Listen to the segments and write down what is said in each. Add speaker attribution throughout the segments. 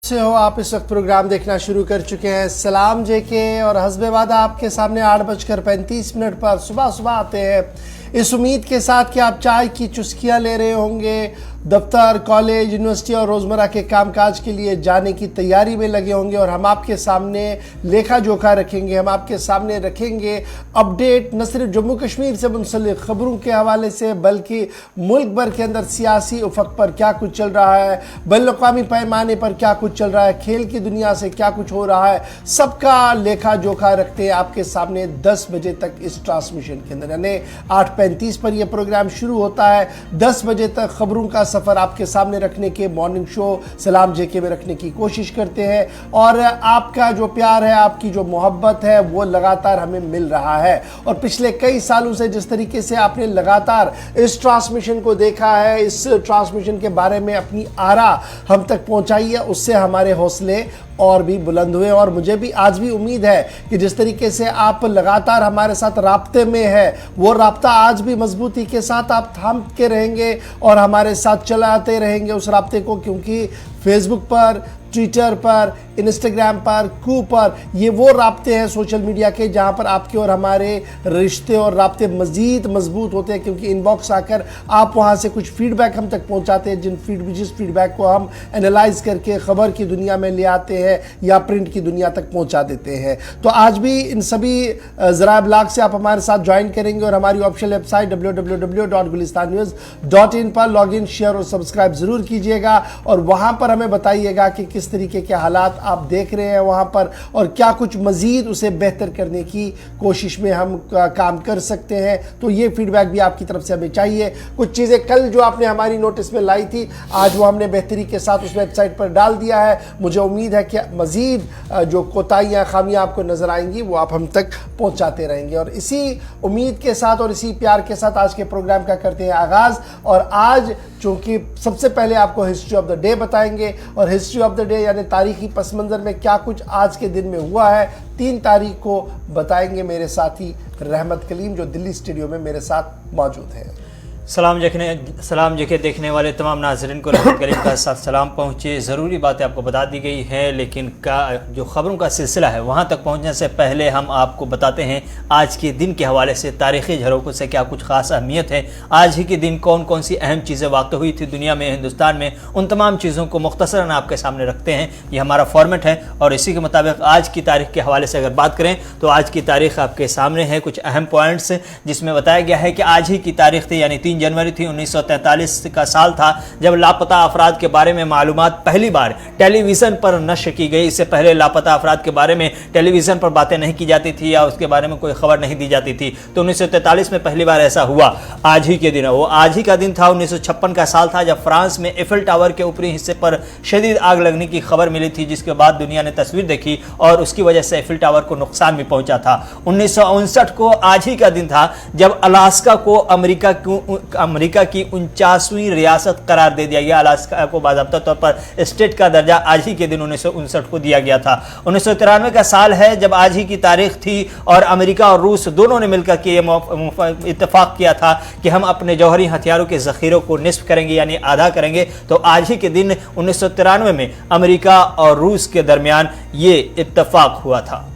Speaker 1: से हो आप इस वक्त प्रोग्राम देखना शुरू कर चुके हैं सलाम जेके और हस्बे वादा आपके सामने 8:35 पर सुबह सुबह आते हैं इस उम्मीद के साथ कि आप चाय की चुस्कियां ले रहे होंगे, दफ्तर, कॉलेज, यूनिवर्सिटी और रोज़मर्रा के कामकाज के लिए जाने की तैयारी में लगे होंगे और हम आपके सामने लेखा जोखा रखेंगे। हम आपके सामने रखेंगे अपडेट न सिर्फ जम्मू कश्मीर से मुंसलिक खबरों के हवाले से बल्कि मुल्क भर के अंदर सियासी उफक पर क्या कुछ चल रहा है, बैनुल-अक़वामी पैमाने पर क्या कुछ चल रहा है, खेल की दुनिया से क्या कुछ हो रहा है, सबका लेखा जोखा रखते हैं आपके सामने 10 बजे तक इस ट्रांसमिशन के अंदर। यानी 8:35 पर यह प्रोग्राम शुरू होता है। 10 बजे तक खबरों का सफर आपके सामने रखने के मॉर्निंग शो सलाम जेके में रखने की कोशिश करते हैं और आपका जो प्यार है, आपकी जो मोहब्बत है वो लगातार हमें मिल रहा है। और पिछले कई सालों से जिस तरीके से आपने लगातार इस ट्रांसमिशन को देखा है, इस ट्रांसमिशन के बारे में अपनी आरा हम तक पहुंचाई है, उससे हमारे हौसले और भी बुलंद हुए। और मुझे भी आज भी उम्मीद है कि जिस तरीके से आप लगातार हमारे साथ राब्ते में है वो राब्ता आज भी मजबूती के साथ आप थाम के रहेंगे और हमारे साथ चलाते रहेंगे उस राब्ते को, क्योंकि फेसबुक पर, ट्विटर पर, इंस्टाग्राम पर, कू पर ये वो राब्ते हैं सोशल मीडिया के जहां पर आपके और हमारे रिश्ते और राब्ते मज़ीद मजबूत होते हैं, क्योंकि इनबॉक्स आकर आप वहां से कुछ फीडबैक हम तक पहुंचाते हैं जिस फीडबैक को हम एनालाइज करके खबर की दुनिया में ले आते हैं या प्रिंट की दुनिया तक पहुंचा देते हैं। तो आज भी इन सभी ज़राए ब्लॉग से आप हमारे साथ ज्वाइन करेंगे और हमारी ऑफिशियल वेबसाइट www.gulistannews.in पर लॉग इन, शेयर और सब्सक्राइब ज़रूर कीजिएगा और वहाँ पर हमें बताइएगा कि किस तरीके के हालात आप देख रहे हैं वहाँ पर और क्या कुछ मज़ीद उसे बेहतर करने की कोशिश में हम काम कर सकते हैं। तो ये फीडबैक भी आपकी तरफ से हमें चाहिए। कुछ चीज़ें कल जो आपने हमारी नोटिस में लाई थी आज वो हमने बेहतरी के साथ उस वेबसाइट पर डाल दिया है। मुझे उम्मीद है कि मज़ीद जो कोताहियाँ, खामियाँ आपको नज़र आएंगी वो आप हम तक पहुँचाते रहेंगे। और इसी उम्मीद के साथ और इसी प्यार के साथ आज के प्रोग्राम का करते हैं आगाज़। और आज चूँकि सबसे पहले आपको हिस्ट्री ऑफ द डे बताएंगे और हिस्ट्री ऑफ द डे यानी तारीखी पस मंज़र में क्या कुछ आज के दिन में हुआ है 3 तारीख को बताएंगे मेरे साथी रहमत कलीम जो दिल्ली स्टूडियो में मेरे साथ मौजूद है।
Speaker 2: सलाम जेके देखने वाले तमाम नाज़रीन को रहमत कलीम का साथ सलाम पहुँचे। ज़रूरी बातें आपको बता दी गई है, लेकिन जो ख़बरों का सिलसिला है वहाँ तक पहुँचने से पहले हम आपको बताते हैं आज के दिन के हवाले से तारीख़ी झरोकों से क्या कुछ ख़ास अहमियत है। आज ही के दिन कौन कौन सी अहम चीज़ें वाक़ हुई थी दुनिया में, हिंदुस्तान में, उन तमाम चीज़ों को मुख्तसरन आपके सामने रखते हैं। ये हमारा फॉर्मेट है और इसी के मुताबिक आज की तारीख़ के हवाले से अगर बात करें तो आज की तारीख़ आपके सामने है। कुछ अहम पॉइंट्स जिसमें बताया गया है कि आज ही की तारीख़ थी यानी 3 जनवरी थी। 1943 का साल था जब लापता अफराद के बारे में मालूमात पहली बार टेलीविजन पर नश्र की गई। इससे पहले लापता अफराद के बारे में टेलीविजन पर बातें नहीं की जाती थी या उसके बारे में कोई खबर नहीं दी जाती थी। तो 1943 में पहली बार ऐसा हुआ। आज ही के दिन वो आज ही का दिन था। 1956 का साल था जब फ्रांस में एफिल टावर के ऊपरी हिस्से पर शदीद आग लगने की खबर मिली थी, जिसके बाद दुनिया ने तस्वीर देखी और उसकी वजह से एफिल टावर को नुकसान भी पहुंचा था। 1959 को आज ही का दिन था जब अलास्का को अमेरिका की 49वीं रियासत करार दे दिया गया। अलास्का को बाज़ाब्ता तौर पर स्टेट का दर्जा आज ही के दिन 1959 को दिया गया था। 1993 का साल है जब आज ही की तारीख थी और अमेरिका और रूस दोनों ने मिलकर के ये इत्तेफाक किया था कि हम अपने जौहरी हथियारों के ज़ख़ीरों को निस्फ करेंगे यानी आधा करेंगे। तो आज ही के दिन 1993 में अमेरिका और रूस के दरमियान ये इत्तेफाक हुआ था।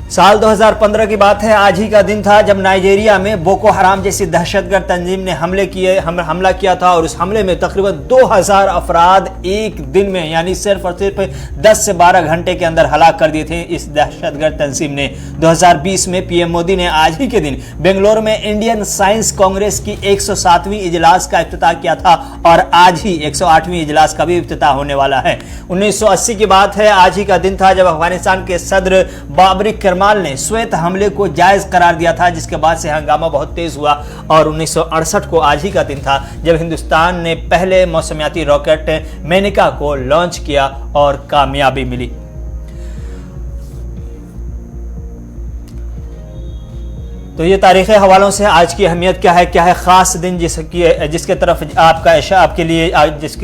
Speaker 2: साल 2015 की बात है। आज ही का दिन था जब नाइजीरिया में बोको हराम जैसी दहशतगर्द तंजीम ने हमला किया था और उस हमले में तकरीबन 2000 अफराद एक दिन में यानी सिर्फ और सिर्फ 10 से 12 घंटे के अंदर हलाक कर दिए थे इस दहशतगर्द तंजीम ने। 2020 में पीएम मोदी ने आज ही के दिन बेंगलोर में इंडियन साइंस कांग्रेस की 107वीं इजलास का इफ्तिताह किया था और आज ही 108वीं इजलास का भी इफ्तिताह होने वाला है। 1980 की बात है। आज ही का दिन था जब अफगानिस्तान के सदर बाबरी माल ने श्वेत हमले को जायज करार दिया था, जिसके बाद से हंगामा बहुत तेज हुआ। और 1968 को आज ही का दिन था जब हिंदुस्तान ने पहले मौसमियाती रॉकेट मेनिका को लॉन्च किया और कामयाबी मिली। तो ये तारीख़ी हवालों से आज की अहमियत क्या है ख़ास दिन जिसके तरफ आपके लिए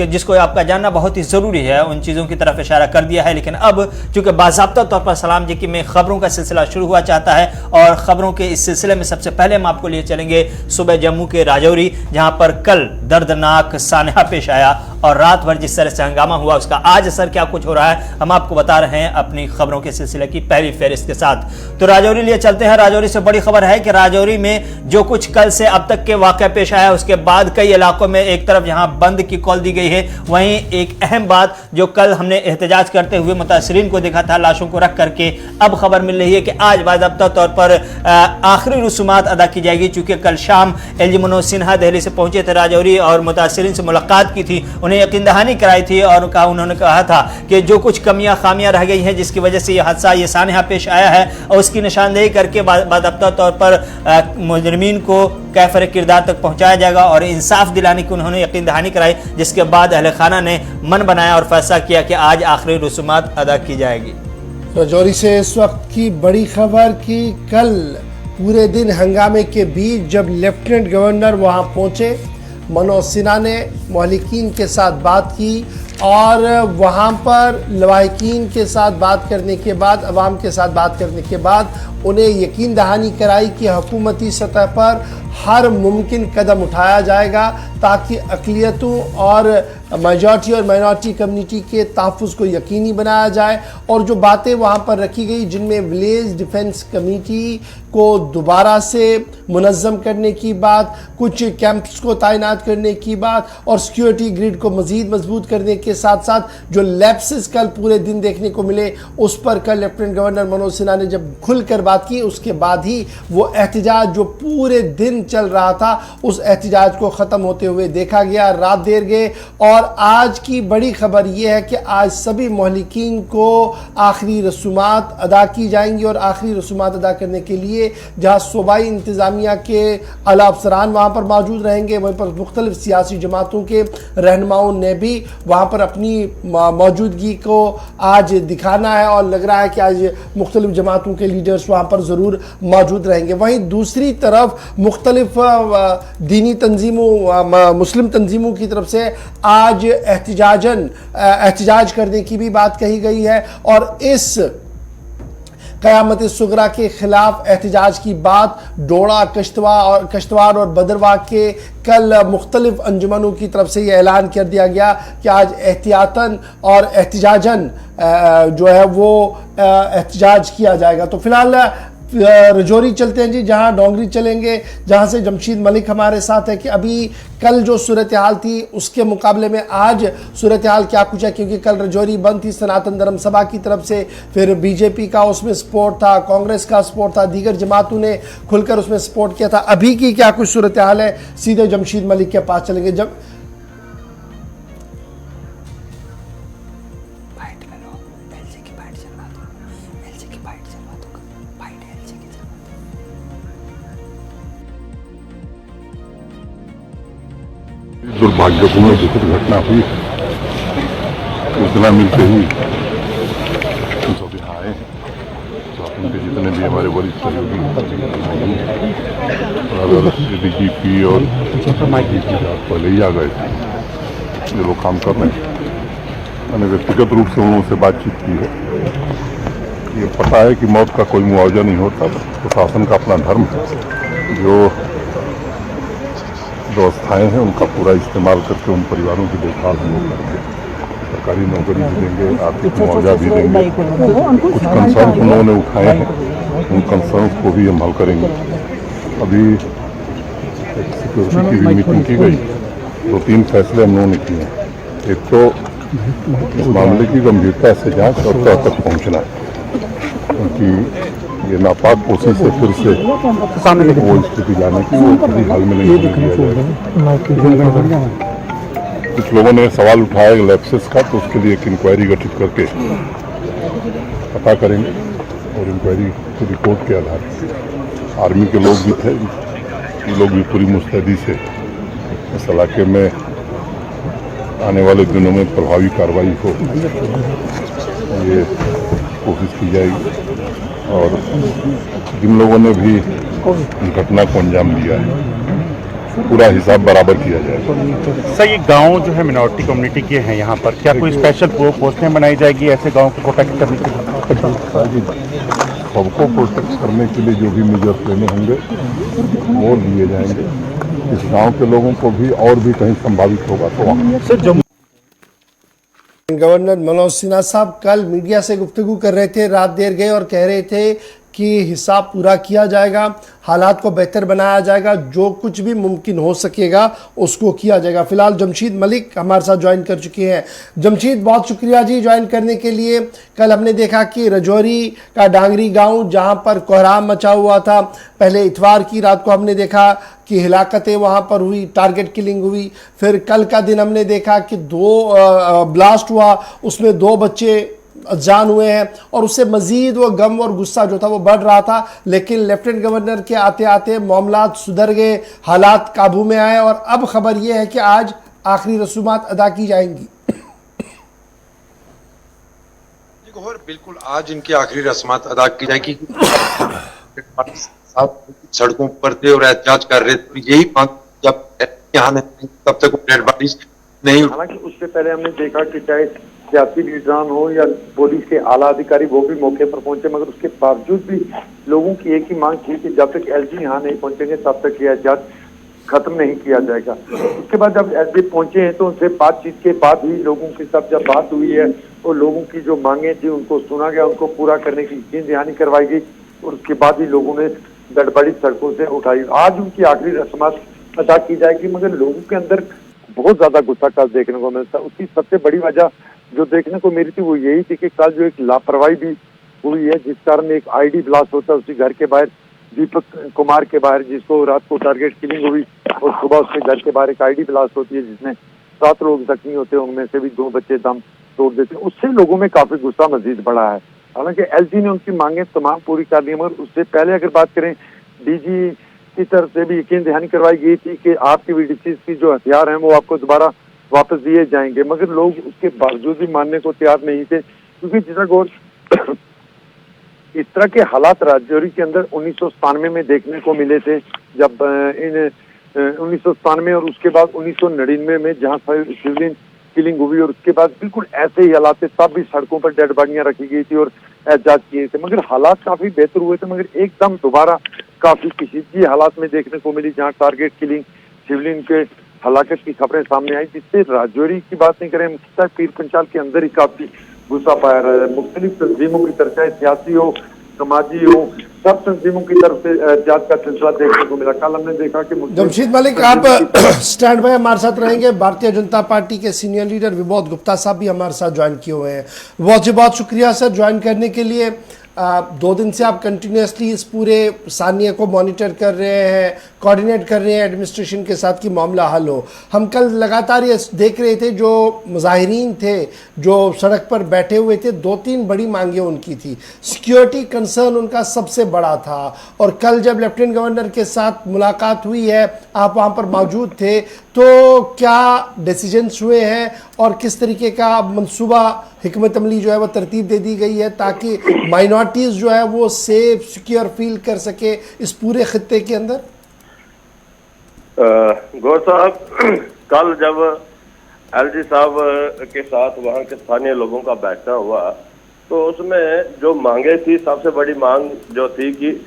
Speaker 2: जिसको आपका जानना बहुत ही ज़रूरी है, उन चीज़ों की तरफ इशारा कर दिया है। लेकिन अब चूँकि बाज़ाब्ता तौर पर सलाम जी की में ख़बरों का सिलसिला शुरू हुआ चाहता है, और ख़बरों के इस सिलसिले में सबसे पहले हम आपको लिए चलेंगे सुबह जम्मू के राजौरी, जहाँ पर कल दर्दनाक सानहा पेश आया और रात भर जिस तरह से हंगामा हुआ उसका आज असर क्या कुछ हो रहा है हम आपको बता रहे हैं अपनी खबरों के सिलसिले की पहली फहरिस्त के साथ। तो राजौरी लिए चलते हैं। राजौरी से बड़ी खबर है कि राजौरी में जो कुछ कल से अब तक के वाक़या पेश आया, उसके बाद कई इलाकों में एक तरफ जहां बंद की कॉल दी गई है, वहीं एक अहम बात जो कल हमने एहतजाज करते हुए मुतासरीन को देखा था लाशों को रख करके, अब खबर मिल रही है कि आज बाज़ाब्ता तौर पर आखिरी रसूमात अदा की जाएगी। चूंकि कल शाम एलजी मनोज सिन्हा दिल्ली से पहुंचे थे राजौरी और मुतासरीन से मुलाकात की थी, उन्हें यकीन दहानी कराई थी और उन्होंने कहा था कि जो कुछ कमियां खामियां रह गई हैं जिसकी वजह से यह हादसा ये सानहा पेश आया है, और उसकी निशानदेही करके बाज़ाब्ता तौर पर मुजरिमीन को कैफर किरदार तक पहुंचाया जाएगा और इंसाफ दिलाने की उन्होंने यकीन दहानी कराई। जिसके बाद अहले खाना ने मन बनाया और फैसला किया कि आज आखिरी रसूमात अदा की जाएगी।
Speaker 1: राजौरी से इस वक्त की बड़ी खबर कि कल पूरे दिन हंगामे के बीच जब लेफ्टिनेंट गवर्नर वहां पहुंचे, मनोज सिन्हा ने महलिकीन के साथ बात की और वहाँ पर लवाहिकीन के साथ बात करने के बाद, अवाम के साथ बात करने के बाद उन्हें यकीन दहानी कराई कि हुकूमती सतह पर हर मुमकिन कदम उठाया जाएगा ताकि अक़लियतों और मेजॉरिटी और माइनॉरिटी कम्युनिटी के तहफ़्फ़ुज़ को यकीनी बनाया जाए। और जो बातें वहाँ पर रखी गई जिनमें विलेज डिफेंस कमेटी को दोबारा से मुनज़्ज़म करने की बात, कुछ कैंप्स को तैनात करने की बात और सिक्योरिटी ग्रिड को मज़ीद मजबूत करने के साथ साथ जो लैप्सेस कल पूरे दिन देखने को मिले उस पर कल लेफ्टिनेंट गवर्नर मनोज सिन्हा ने जब खुलकर बात की, उसके बाद ही वो एहतजाज जो पूरे दिन चल रहा था उस एहतजाज को ख़त्म होते हुए देखा गया। रात देर गए और आज की बड़ी खबर यह है कि आज सभी महलिकीन को आखिरी रसूमात अदा की जाएंगी और आखिरी रसूमात अदा करने के लिए जहाँ सूबाई इंतज़ामिया के आला अफसरान वहाँ पर मौजूद रहेंगे, वहीं पर मुख्तलिफ सियासी जमातों के रहनुमाओं ने भी वहाँ पर अपनी मौजूदगी को आज दिखाना है और लग रहा है कि आज मुख्तलिफ जमातों के लीडर्स वहाँ पर ज़रूर मौजूद रहेंगे। वहीं दूसरी तरफ मुख्तलिफ दीनी तंजीमों, मुस्लिम तंजीमों की तरफ से आज एहतजाज करने की भी बात कही गई है और इस क़यामत सुगरा के खिलाफ एहतजाज की बात डोड़ा, कश्तवार और भद्रवाह के कल मुख्तलिफ अंजुमनों की तरफ से यह ऐलान कर दिया गया कि आज एहतियातन और एहतजाजन जो है वो एहतजाज किया जाएगा। तो फिलहाल राजौरी चलते हैं जी, जहां डोंगरी चलेंगे, जहां से जमशीद मलिक हमारे साथ है कि अभी कल जो सूरत हाल थी उसके मुकाबले में आज सूरत हाल क्या कुछ है, क्योंकि कल राजौरी बंद थी सनातन धर्म सभा की तरफ से, फिर बीजेपी का उसमें सपोर्ट था, कांग्रेस का सपोर्ट था, दीगर जमातों ने खुलकर उसमें सपोर्ट किया था। अभी की क्या कुछ सूरत हाल है, सीधे जमशीद मलिक के पास चलेंगे। जब
Speaker 3: दुर्भाग्यपूर्ण दुखद घटना हुई, सूचना मिलते ही हम सब यहाँ आए हैं। शासन के जितने भी हमारे वरिष्ठ सहयोगी और डीजीपी और पहले ही आ गए थे, ये लोग काम कर रहे हैं। मैंने व्यक्तिगत रूप से उन्होंने से बातचीत की है। ये पता है कि मौत का कोई मुआवजा नहीं होता, तो शासन का अपना धर्म है, जो व्यवस्थाएँ हैं उनका पूरा इस्तेमाल करके उन परिवारों की देखभाल हम लोग करेंगे। सरकारी नौकरी भी देंगे, आर्थिक मुआवजा भी देंगे। कुछ कंसर्न उन्होंने उठाए हैं, उन कंसर्न को भी हम हल करेंगे। अभी सिक्योरिटी की भी मीटिंग की गई, 2-3 फैसले हम लोगों ने किए हैं। एक तो इस मामले की गंभीरता से जांच और तह तक पहुँचना है, क्योंकि ये नापाक कोशिश से फिर से वो स्थिति लाने की वो कभी हाल में नहीं होने दिया जाएगा। कुछ लोगों ने सवाल उठाया लैप्सेस का, तो उसके लिए एक इंक्वायरी गठित करके पता करेंगे और इंक्वायरी की रिपोर्ट के आधार पर आर्मी के लोग भी थे, ये लोग भी पूरी मुस्तैदी से इस इलाके में आने वाले दिनों में प्रभावी कार्रवाई हो ये कोशिश की जाएगी। और जिन लोगों ने भी घटना को अंजाम दिया है, पूरा हिसाब बराबर किया जाएगा।
Speaker 4: सर, ये गांव जो है मिनॉरिटी कम्युनिटी के हैं, यहाँ पर क्या कोई स्पेशल पोस्टें बनाई जाएगी ऐसे गांव को प्रोटेक्ट करने के लिए?
Speaker 3: सबको प्रोटेक्ट करने के लिए जो भी मेजर्स लेने होंगे वो लिए जाएंगे। इस गांव के लोगों को भी और भी कहीं संभावित होगा तो वहाँ
Speaker 4: सर
Speaker 1: गवर्नर मनोज सिन्हा साहब कल मीडिया से गुफ्तगू कर रहे थे, रात देर गए और कह रहे थे कि हिसाब पूरा किया जाएगा, हालात को बेहतर बनाया जाएगा, जो कुछ भी मुमकिन हो सकेगा उसको किया जाएगा। फिलहाल जमशीद मलिक हमारे साथ ज्वाइन कर चुके हैं। जमशीद, बहुत शुक्रिया जी ज्वाइन करने के लिए। कल हमने देखा कि रजौरी का डांगरी गांव जहां पर कोहराम मचा हुआ था, पहले इतवार की रात को हमने देखा कि हिलाकतें वहां पर हुई, टारगेट किलिंग हुई, फिर कल का दिन हमने देखा कि 2 ब्लास्ट हुआ, उसमें 2 बच्चे जान हुए हैं और उससे मजीद वो गम और गुस्सा जो था वो बढ़ रहा था। लेकिन लेफ्टिनेंट गवर्नर के आते आते मामलात सुधर गए, हालात काबू में आए और अब खबर ये है कि आज आखिरी रसूमात अदा की जाएंगी।
Speaker 5: बिल्कुल, आज इनकी आखिरी रस्मात अदा की जाएगी। सड़कों पर थे और एहतजाज कर रहे थे, यही मांग जब यहाँ नहीं तब तक डेड बॉडीज नहीं।
Speaker 6: हालांकि उससे पहले हमने देखा कि चाहे सियासी लीडरान हो या पुलिस के आला अधिकारी वो भी मौके पर पहुंचे, मगर उसके बावजूद भी लोगों की एक ही मांग थी कि जब तक एलजी यहाँ नहीं पहुंचेंगे तब तक ये एहतजाज खत्म नहीं किया जाएगा। उसके बाद जब एलजी पहुंचे हैं तो उनसे बातचीत के बाद ही लोगों के साथ जब बात हुई है और लोगों की जो मांगे थी उनको सुना गया, उनको पूरा करने की यकीन दहानी करवाई गई और उसके बाद ही लोगों ने गड़बड़ी सड़कों से उठाई। आज उनकी आखिरी रस्मात अदा की जाएगी, मगर लोगों के अंदर बहुत ज्यादा गुस्सा कल देखने को मिलता है। उसकी सबसे बड़ी वजह जो देखने को मिली थी वो यही थी कि कल जो एक लापरवाही भी हुई है, जिस कारण एक आईडी ब्लास्ट होता है उसी घर के बाहर, दीपक कुमार के बाहर, जिसको रात को टारगेट किलिंग हुई और सुबह उसके घर के बाहर एक आईडी ब्लास्ट होती है जिसमें 7 लोग जख्मी होते हैं, उनमें से भी 2 बच्चे दम तोड़ देते हैं। उससे लोगों में काफी गुस्सा मजीद बढ़ा है। हालांकि एलजी ने उनकी मांगे तमाम पूरी कर ली, मगर उससे पहले अगर बात करें डीजी की तरफ से भी यकीन दहानी करवाई गई थी कि आपकी वीडीसी की जो हथियार हैं वो आपको दोबारा वापस दिए जाएंगे, मगर लोग उसके बावजूद भी मानने को तैयार नहीं थे, क्योंकि जितना गौर इस तरह के हालात राजौरी के अंदर 1997 में देखने को मिले थे, जब इन 1997 और उसके बाद 1999 में जहां सिविलियन किलिंग हुई और उसके बाद बिल्कुल ऐसे ही हालात थे, तब भी सड़कों पर डेड बॉडियां रखी गई थी और एहतजाज किए थे, मगर हालात काफी बेहतर हुए थे। मगर एकदम दोबारा काफी कशीदगी हालात में देखने को मिली, जहाँ टारगेट किलिंग, सिविलियन के हलाकत की खबरें सामने आई, जिससे राजौरी की बात नहीं करें, पीर पंचाल के अंदर ही काफी गुस्सा पाया रहा है। मुख्तलिफ तंजीमों की तरफ, चाहे सियासी हो, समाजी हो, सब तंजीमों की तरफ से एहतजाज का सिलसिला देखने को मिला। कल हमने देखा कि
Speaker 1: जमशीद मलिक, आप स्टैंड बाय हमारे साथ रहेंगे। भारतीय जनता पार्टी के सीनियर लीडर विबोध गुप्ता साहब भी हमारे साथ ज्वाइन किए हुए हैं। बहुत बहुत शुक्रिया सर ज्वाइन करने के लिए। 2 दिन से आप कंटिन्यूसली इस पूरे सानिया को मॉनिटर कर रहे हैं, कोऑर्डिनेट कर रहे हैं एडमिनिस्ट्रेशन के साथ कि मामला हल हो। हम कल लगातार ये देख रहे थे, जो मुजाहिरीन थे जो सड़क पर बैठे हुए थे, 2-3 बड़ी मांगे उनकी थी। सिक्योरिटी कंसर्न उनका सबसे बड़ा था और कल जब लेफ्टिनेंट गवर्नर के साथ मुलाकात हुई है, आप वहाँ पर मौजूद थे, तो क्या डिसीजंस हुए हैं और किस तरीके का मंसूबा हिकमत अमली जो है वो तरतीब दे दी गई है ताकि माइनॉरिटीज़ जो है वो सेफ सिक्योर फील कर सके इस पूरे खित्ते के अंदर?
Speaker 7: गौर साहब, कल जब एलजी साहब के साथ वहाँ के स्थानीय लोगों का बैठना हुआ तो उसमें जो मांगे थी, सबसे बड़ी मांग जो थी कि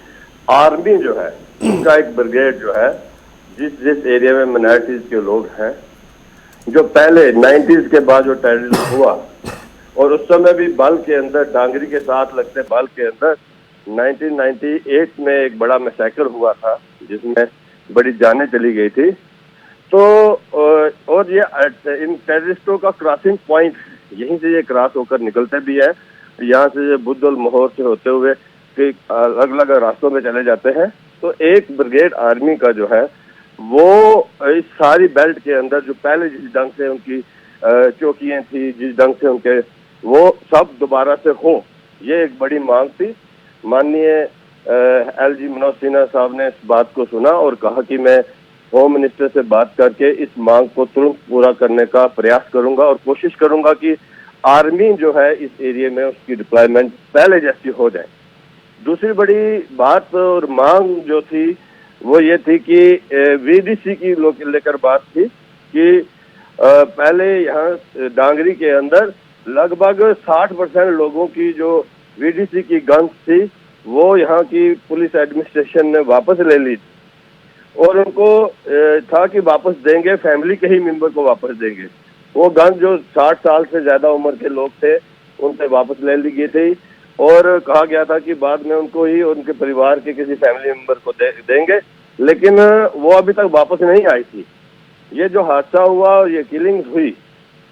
Speaker 7: आर्मी जो है उसका एक ब्रिगेड जो है जिस एरिया में माइनॉरिटीज के लोग हैं, जो पहले 90s के बाद जो टेररिज्म हुआ और उस समय भी बल के अंदर, डांगरी के साथ लगते बल के अंदर 1998 में एक बड़ा मैसेकर हुआ था जिसमें बड़ी जानें चली गई थी। तो और ये इन टेररिस्टों का क्रॉसिंग पॉइंट, यहीं से ये क्रॉस होकर निकलते भी है, यहाँ से बुद्धल मोहर से होते हुए अलग अलग रास्तों में चले जाते हैं। तो एक ब्रिगेड आर्मी का जो है वो इस सारी बेल्ट के अंदर जो पहले जिस ढंग से उनकी चौकियां थी, जिस ढंग से उनके, वो सब दोबारा से हो, ये एक बड़ी मांग थी। माननीय एलजी मनोज सिन्हा साहब ने इस बात को सुना और कहा कि मैं होम मिनिस्टर से बात करके इस मांग को तुरंत पूरा करने का प्रयास करूंगा और कोशिश करूंगा कि आर्मी जो है इस एरिया में उसकी डिप्लॉयमेंट पहले जैसी हो जाए। दूसरी बड़ी बात और मांग जो थी वो ये थी कि वीडीसी की लेकर बात थी कि पहले यहाँ डांगरी के अंदर लगभग 60% लोगों की जो वीडीसी की गन्स थी वो यहाँ की पुलिस एडमिनिस्ट्रेशन ने वापस ले ली और उनको था कि वापस देंगे, फैमिली के ही मेंबर को वापस देंगे। वो गन्स जो 60 साल से ज्यादा उम्र के लोग थे उनसे वापस ले ली गई थी और कहा गया था कि बाद में उनको ही उनके परिवार के किसी फैमिली मेंबर को देंगे, लेकिन वो अभी तक वापस नहीं आई थी। ये जो हादसा हुआ और ये किलिंग्स हुई,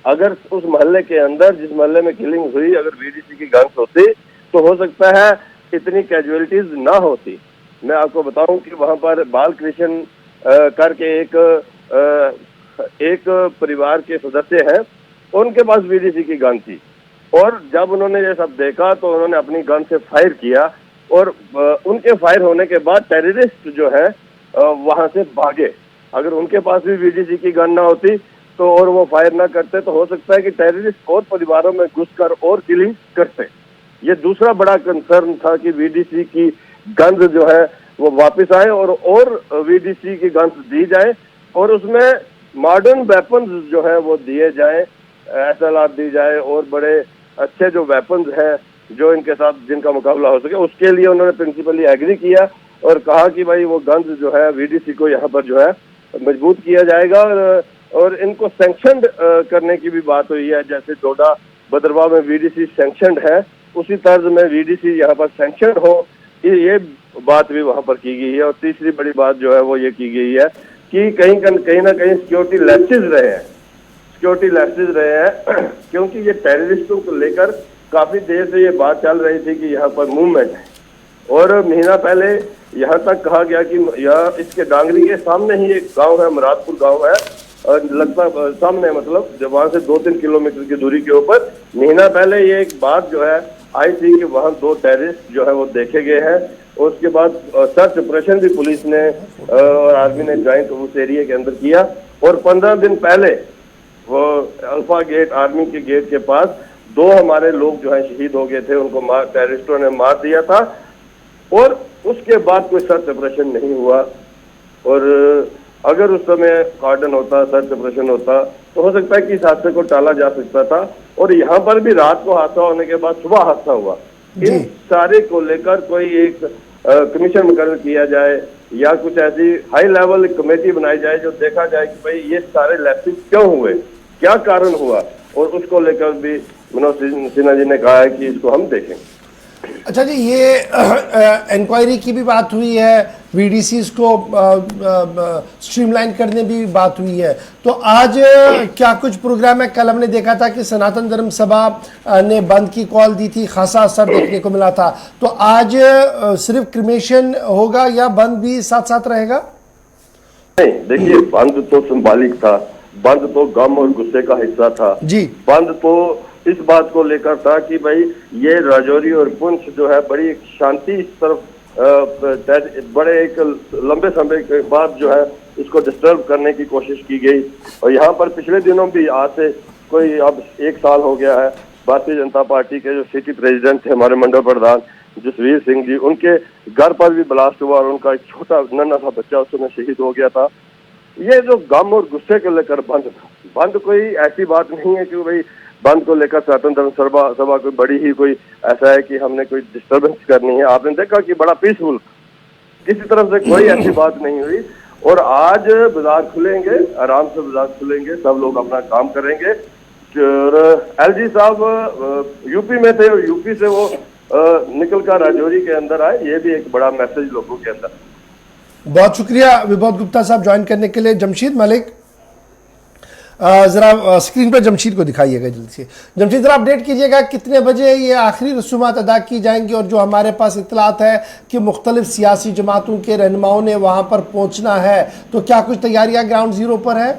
Speaker 7: अगर उस मोहल्ले के अंदर जिस मोहल्ले में किलिंग्स हुई अगर वीडीसी की गन्स होती तो हो सकता है इतनी कैजुअलिटीज ना होती। मैं आपको बताऊं कि वहां पर बाल कृष्ण करके एक परिवार के सदस्य हैं, उनके पास वीडीसी की गन थी और जब उन्होंने ये सब देखा तो उन्होंने अपनी गन से फायर किया और उनके फायर होने के बाद टेररिस्ट जो है वहां से भागे। अगर उनके पास भी वीडीसी की गन ना होती तो और वो फायर ना करते तो हो सकता है कि टेररिस्ट और परिवारों में घुसकर और किलिंग करते। ये दूसरा बड़ा कंसर्न था कि वीडीसी की गन्स जो है वो वापस आए और वीडीसी की गन्स दी जाए और उसमें मॉडर्न वेपन्स जो है वो दिए जाए, एसएलआर दी जाए और बड़े अच्छे जो वेपन्स हैं जो इनके साथ जिनका मुकाबला हो सके, उसके लिए उन्होंने प्रिंसिपली एग्री किया और कहा कि भाई वो गन्स जो है वीडीसी को यहाँ पर जो है मजबूत किया जाएगा और इनको सैंक्शनड करने की भी बात हुई है। जैसे डोडा भद्रवाह में वीडीसी सैंक्शनड है, उसी तर्ज में वीडीसी यहाँ पर सैंक्शनड हो, ये बात भी वहाँ पर की गई है। और तीसरी बड़ी बात जो है वो ये की गई है कि कहीं ना कहीं सिक्योरिटी लैप्सेस रहे हैं क्योंकि ये टेररिस्टों को लेकर काफी देर से ये बात चल रही थी कि यहाँ पर मूवमेंट है और महीना पहले यहाँ तक कहा गया कि यहाँ इसके डांगरी के सामने ही एक गांव है, मुरादपुर गांव है, लगभग सामने मतलब जब वहां से 2-3 किलोमीटर की दूरी के ऊपर महीना पहले ये एक बात जो है आई थी कि वहां 2 टेररिस्ट जो है वो देखे गए हैं और उसके बाद सर्च ऑपरेशन भी पुलिस ने और आर्मी ने ज्वाइंट उस एरिया के अंदर किया और 15 दिन पहले वो अल्फा गेट आर्मी के गेट के पास 2 हमारे लोग जो है शहीद हो गए थे, उनको टेररिस्टों ने मार दिया था और उसके बाद कोई सर्च ऑपरेशन नहीं हुआ। और अगर उस समय कार्डन होता, सर्च ऑपरेशन होता तो हो सकता है कि इस हादसे को टाला जा सकता था। और यहाँ पर भी रात को हादसा होने के बाद सुबह हादसा हुआ। इन सारे को लेकर कोई एक कमीशन मुकर्रर किया जाए या कुछ ऐसी हाई लेवल कमेटी बनाई जाए जो देखा जाए कि भाई ये सारे लैप्सेस क्यों हुए, क्या कारण हुआ, और उसको लेकर भी मनोज सिन्हा जी ने कहा है कि इसको हम देखेंगे।
Speaker 1: अच्छा जी, ये इंक्वायरी की भी बात हुई है, वीडीसीज को स्ट्रीमलाइन करने भी बात हुई है, तो आज क्या कुछ प्रोग्राम है? कल हमने देखा था कि सनातन धर्म सभा ने बंद की कॉल दी थी, खासा असर देखने को मिला था, तो आज सिर्फ क्रिमेशन होगा या बंद भी साथ साथ रहेगा?
Speaker 7: नहीं, देखिए बंद तो सिंबॉलिक था, बंद तो गम और गुस्से का हिस्सा था
Speaker 1: जी।
Speaker 7: बंद तो इस बात को लेकर था कि भाई ये राजौरी और पुंछ जो है बड़ी शांति इस तरफ बड़े एक लंबे समय के बाद जो है इसको डिस्टर्ब करने की कोशिश की गई। और यहाँ पर पिछले दिनों भी आज से कोई अब 1 साल हो गया है, भारतीय जनता पार्टी के जो सिटी प्रेसिडेंट थे हमारे मंडल प्रधान जसवीर सिंह जी, उनके घर पर भी ब्लास्ट हुआ और उनका एक छोटा नन्हा सा बच्चा उस समय शहीद हो गया था। ये जो गम और गुस्से को लेकर बंद था, बंद कोई ऐसी बात नहीं है कि भाई बंद को लेकर सनातन धर्म सभा कोई बड़ी ही कोई ऐसा है कि हमने कोई डिस्टर्बेंस करनी है। आपने देखा कि बड़ा पीसफुल, किसी तरफ से कोई ऐसी बात नहीं हुई। और आज बाजार खुलेंगे, आराम से बाजार खुलेंगे, सब लोग अपना काम करेंगे। और एलजी साहब यूपी में थे और यूपी से वो निकल कर राजौरी के अंदर आए, ये भी एक बड़ा मैसेज लोगों के अंदर।
Speaker 1: बहुत शुक्रिया विभोद गुप्ता साहब ज्वाइन करने के लिए। जमशीद मलिक, जरा स्क्रीन पर जमशीद को दिखाइएगा जल्दी से। जमशीद जरा अपडेट कीजिएगा कितने बजे ये आखिरी रसूमात अदा की जाएंगी, और जो हमारे पास इतलात है कि मुख्तलिफ सियासी जमातों के रहनुमाओं ने वहां पर पहुंचना है, तो क्या कुछ तैयारियां ग्राउंड जीरो पर है?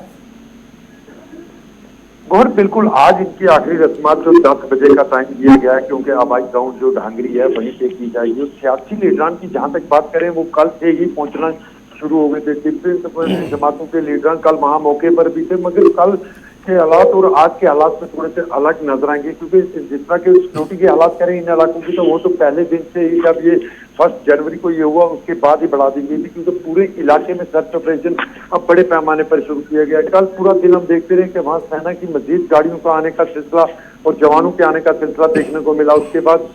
Speaker 6: और बिल्कुल आज इनकी आखिरी रस्मात जो 10 बजे का टाइम दिया गया है, क्योंकि आबाई ग्राउंड जो ढांगरी है वहीं पे की जाएगी। सियासी लीडरान की जहां तक बात करें वो कल से ही पहुंचना शुरू हो गए थे। डिफरेंट जमातों के लीडरान कल वहां मौके पर भी थे, मगर कल के हालात और आज के हालात में थोड़े से अलग नजर आएंगे, क्योंकि जितना कि सिक्योरिटी के हालात करें इन इलाकों की, तो वो तो पहले दिन से ही, जब ये 1 जनवरी को ये हुआ उसके बाद ही बढ़ा दी गई थी, क्योंकि पूरे इलाके में सर्च ऑपरेशन अब बड़े पैमाने पर शुरू किया गया। कल पूरा दिन हम देखते रहे कि वहाँ सेना की मजीद गाड़ियों का आने का सिलसिला और जवानों के आने का सिलसिला देखने को मिला। उसके बाद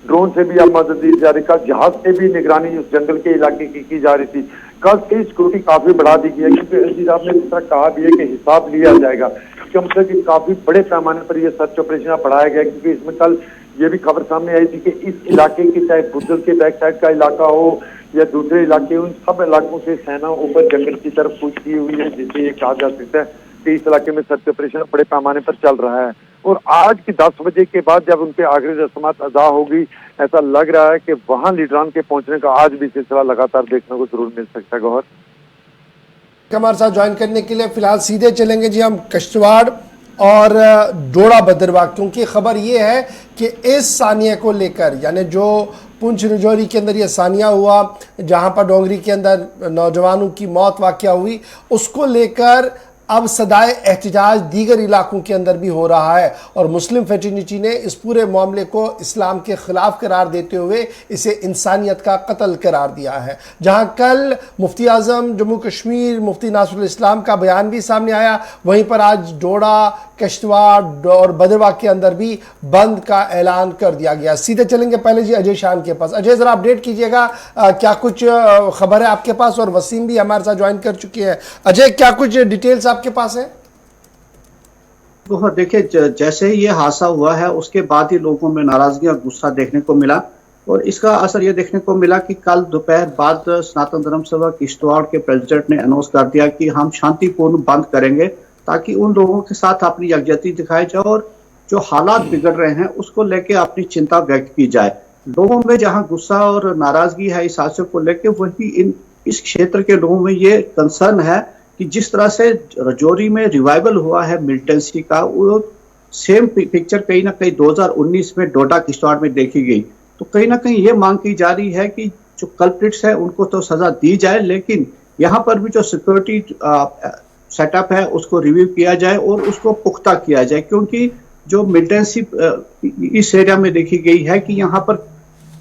Speaker 6: ड्रोन से भी अब मदद दी जा रही, कल जहाज से भी निगरानी उस जंगल के इलाके की जा रही थी। कल से सिक्योरिटी काफी बढ़ा दी गई है, क्योंकि एलजी साहब ने जिस तरह कहा भी है कि हिसाब लिया जाएगा, इसका मतलब कि काफी बड़े पैमाने पर यह सर्च ऑपरेशन बढ़ाया गया। क्योंकि इसमें कल ये भी खबर सामने आई थी कि इस इलाके के, चाहे बुद्धल के बैक साइड का इलाका हो या दूसरे इलाके हो, इन सब इलाकों से सेना ऊपर जंगल की तरफ कूच की हुई है, जिससे ये कहा जा सकता है कि इस इलाके में सर्च ऑपरेशन बड़े पैमाने पर चल रहा है। और आज की 10 बजे के बाद जब उनके आखिरी रस्मात अदा होगी, ऐसा लग रहा है कि वहां लीडरान के पहुंचने का आज भी सिलसिला लगातार देखने को जरूर मिल सकता है। गौहर,
Speaker 1: हमारे साथ ज्वाइन करने के लिए फिलहाल सीधे चलेंगे जी हम किश्तवाड़ और डोडा बदरवाह, क्योंकि खबर ये है कि इस सानिया को लेकर, यानी जो पुंछ रजौरी के अंदर ये सानिया हुआ जहां पर डोंगरी के अंदर नौजवानों की मौत वाक़या हुई, उसको लेकर अब सदाए एहतजाज दीगर इलाकों के अंदर भी हो रहा है। और मुस्लिम फेटर्निटी ने इस पूरे मामले को इस्लाम के ख़िलाफ़ करार देते हुए इसे इंसानियत का कत्ल करार दिया है। जहां कल मुफ्ती आज़म जम्मू कश्मीर मुफ्ती नासरुल इस्लाम का बयान भी सामने आया, वहीं पर आज डोडा, किश्तवाड़ और बदरवाह के अंदर भी बंद का ऐलान कर दिया गया। सीधे चलेंगे पहले जी अजय शान के पास। अजय, ज़रा अपडेट कीजिएगा, क्या कुछ खबर है आपके पास? और वसीम भी हमारे साथ ज्वाइन कर चुके हैं। अजय, क्या कुछ डिटेल्स आपके पास है?
Speaker 8: तो देखिए, जैसे ही ये हादसा हुआ है उसके बाद ही लोगों में नाराजगी और गुस्सा देखने को मिला, और इसका असर ये देखने को मिला कि कल दोपहर बाद सनातन धर्म सभा किश्तवाड़ के प्रेसिडेंट ने अनाउंस कर दिया कि हम शांतिपूर्ण बंद करेंगे, ताकि उन लोगों के साथ अपनी यकजहती दिखाई जाए और जो हालात बिगड़ रहे हैं उसको लेके अपनी चिंता व्यक्त की जाए। लोगों में जहां गुस्सा और नाराजगी है इस हादसे को लेके, वही इस क्षेत्र के लोगों में ये कंसर्न है कि जिस तरह से रजौरी में रिवाइवल हुआ है मिलिटेंसी का, वो सेम पिक्चर कहीं ना कहीं 2019 में डोडा किश्तवाड़ में देखी गई। तो कहीं ना कहीं ये मांग की जा रही है कि जो कल्प्रिट्स है उनको तो सजा दी जाए, लेकिन यहाँ पर भी जो सिक्योरिटी सेटअप है उसको रिव्यू किया जाए और उसको पुख्ता किया जाए, क्योंकि जो मिलिटेंसी इस एरिया में देखी गई है कि यहाँ पर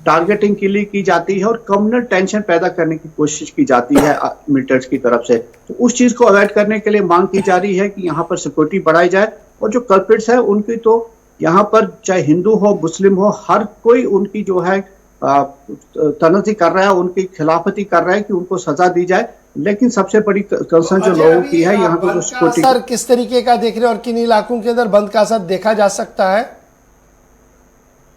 Speaker 8: टारगेटिंग के लिए की जाती है और कम्युनल टेंशन पैदा करने की कोशिश की जाती है मिलिटेंट्स की तरफ से। तो उस चीज को अवॉइड करने के लिए मांग की जा रही है कि यहाँ पर सिक्योरिटी बढ़ाई जाए, और जो कल्प्रिट्स है उनकी तो यहाँ पर चाहे हिंदू हो मुस्लिम हो, हर कोई उनकी जो है तनज़ी कर रहा है, उनकी खिलाफती कर रहा है कि उनको सजा दी जाए। लेकिन सबसे बड़ी कंसर्न जो लोगों की है यहाँ पर जो सिक्योरिटी,
Speaker 1: असर किस तरीके का देख रहे हैं और किन इलाकों के अंदर बंद का असर देखा जा सकता है?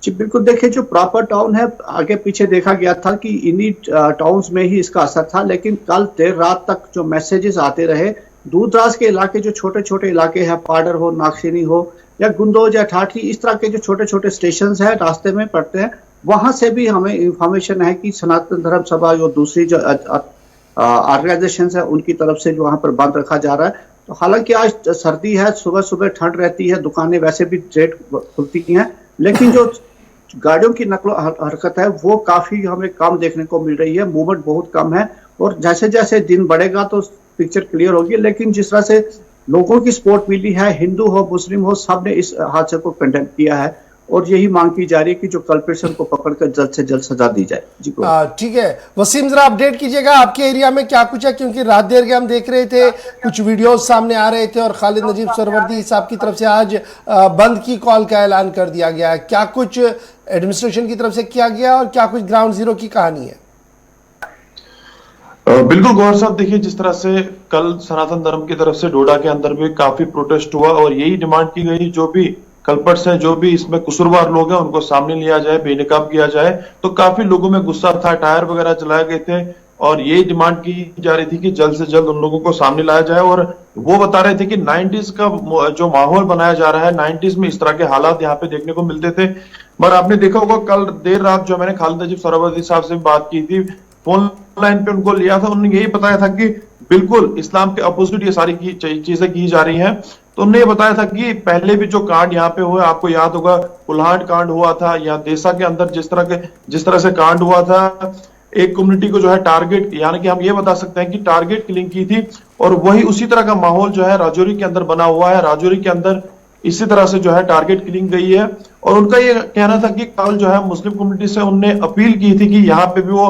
Speaker 8: जी बिल्कुल, देखिए जो प्रॉपर टाउन है आगे पीछे देखा गया था कि इन्हीं टाउन्स में ही इसका असर था, लेकिन कल देर रात तक जो मैसेजेस आते रहे, दूर दराज के इलाके जो छोटे छोटे इलाके हैं, पाडर हो, नागसिनी हो या गुंदोज या ठाठी, इस तरह के जो छोटे छोटे स्टेशन है रास्ते में पड़ते हैं, वहां से भी हमें इंफॉर्मेशन है कि सनातन धर्म सभा और दूसरी जो ऑर्गेनाइजेशन है उनकी तरफ से जो वहां पर बंद रखा जा रहा है। तो हालांकि आज सर्दी है, सुबह सुबह ठंड रहती है, दुकानें वैसे भी लेट खुलती हैं, लेकिन जो गाड़ियों की नकलो हरकत है वो काफी हमें कम देखने को मिल रही है, मूवमेंट बहुत कम है। और जैसे जैसे दिन बढ़ेगा तो पिक्चर क्लियर होगी, लेकिन जिस तरह से लोगों की सपोर्ट मिली है, हिंदू हो मुस्लिम हो, सब ने इस हादसे को कंडेम किया है और यही मांग की जा रही है कि जो कल्प्रिट्स को पकड़कर जल्द से जल्द सजा दी जाए। जी
Speaker 1: ठीक है वसीम, जरा अपडेट कीजिएगा आपके एरिया में क्या कुछ है, क्योंकि रात देर के हम देख रहे थे कुछ वीडियोस सामने आ रहे थे और खालिद नजीब सरवर्दी साहब की तरफ से आज बंद की कॉल का ऐलान कर दिया गया है। क्या कुछ एडमिनिस्ट्रेशन की तरफ से किया गया और क्या कुछ ग्राउंड जीरो की कहानी है?
Speaker 9: बिल्कुल गौर साहब, देखिए जिस तरह से कल सनातन धर्म की तरफ से डोडा के अंदर भी काफी प्रोटेस्ट हुआ और यही डिमांड की गई, जो भी कल्पर्ट्स हैं, जो भी इसमें कसूरवार लोग हैं, उनको सामने लिया जाए, बेनकाब किया जाए। तो काफी लोगों में गुस्सा था, टायर वगैरह चलाए गए थे और यही डिमांड की जा रही थी कि जल्द से जल्द उन लोगों को सामने लाया जाए। और वो बता रहे थे कि 90s का जो माहौल बनाया जा रहा है, 90s में इस तरह के हालात यहाँ पे देखने को मिलते थे। पर आपने देखा होगा कल देर रात जो मैंने खालिद नजीब सरवर्दी साहब से बात की थी, फोन लाइन पे उनको लिया था, उन्होंने यही बताया था कि बिल्कुल इस्लाम के अपोजिट ये सारी चीजें की जा रही हैं। तो उन्होंने ये बताया था कि पहले भी जो कांड यहाँ पे हुए, आपको याद होगा कुल्हाड़ कांड हुआ था या देसा के अंदर जिस तरह से कांड हुआ था, एक कम्युनिटी को जो है टारगेट, यानी कि हम ये बता सकते हैं कि टारगेट किलिंग की थी। और वही उसी तरह का माहौल जो है राजौरी के अंदर बना हुआ है। राजौरी के अंदर इसी तरह से जो है टारगेट किलिंग गई है। और उनका ये कहना था कि कल जो है मुस्लिम कम्युनिटी से उनने अपील की थी कि यहाँ पे भी वो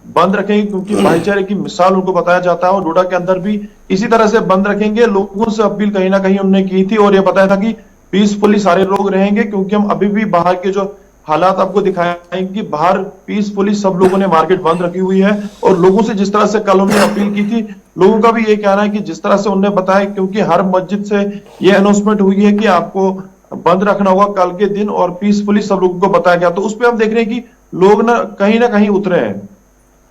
Speaker 9: बंद रखेंगे, क्योंकि भाईचारे की मिसाल उनको बताया जाता है। और डोडा के अंदर भी इसी तरह से बंद रखेंगे। लोगों से अपील कहीं ना कहीं उन्होंने की थी और ये बताया था कि पीसफुली सारे लोग रहेंगे, क्योंकि हम अभी भी बाहर के जो हालात आपको दिखाएंगे कि बाहर पीसफुली सब लोगों ने मार्केट बंद रखी हुई है। और लोगों से जिस तरह से कल उन्होंने अपील की थी, लोगों का भी ये कहना है कि जिस तरह से उन्होंने बताया, क्योंकि हर मस्जिद से ये अनाउंसमेंट हुई है कि आपको बंद रखना होगा कल के दिन, और पीसफुली सब लोगों को बताया गया। तो उस पर हम देख रहे हैं कि लोग ना कहीं उतरे हैं।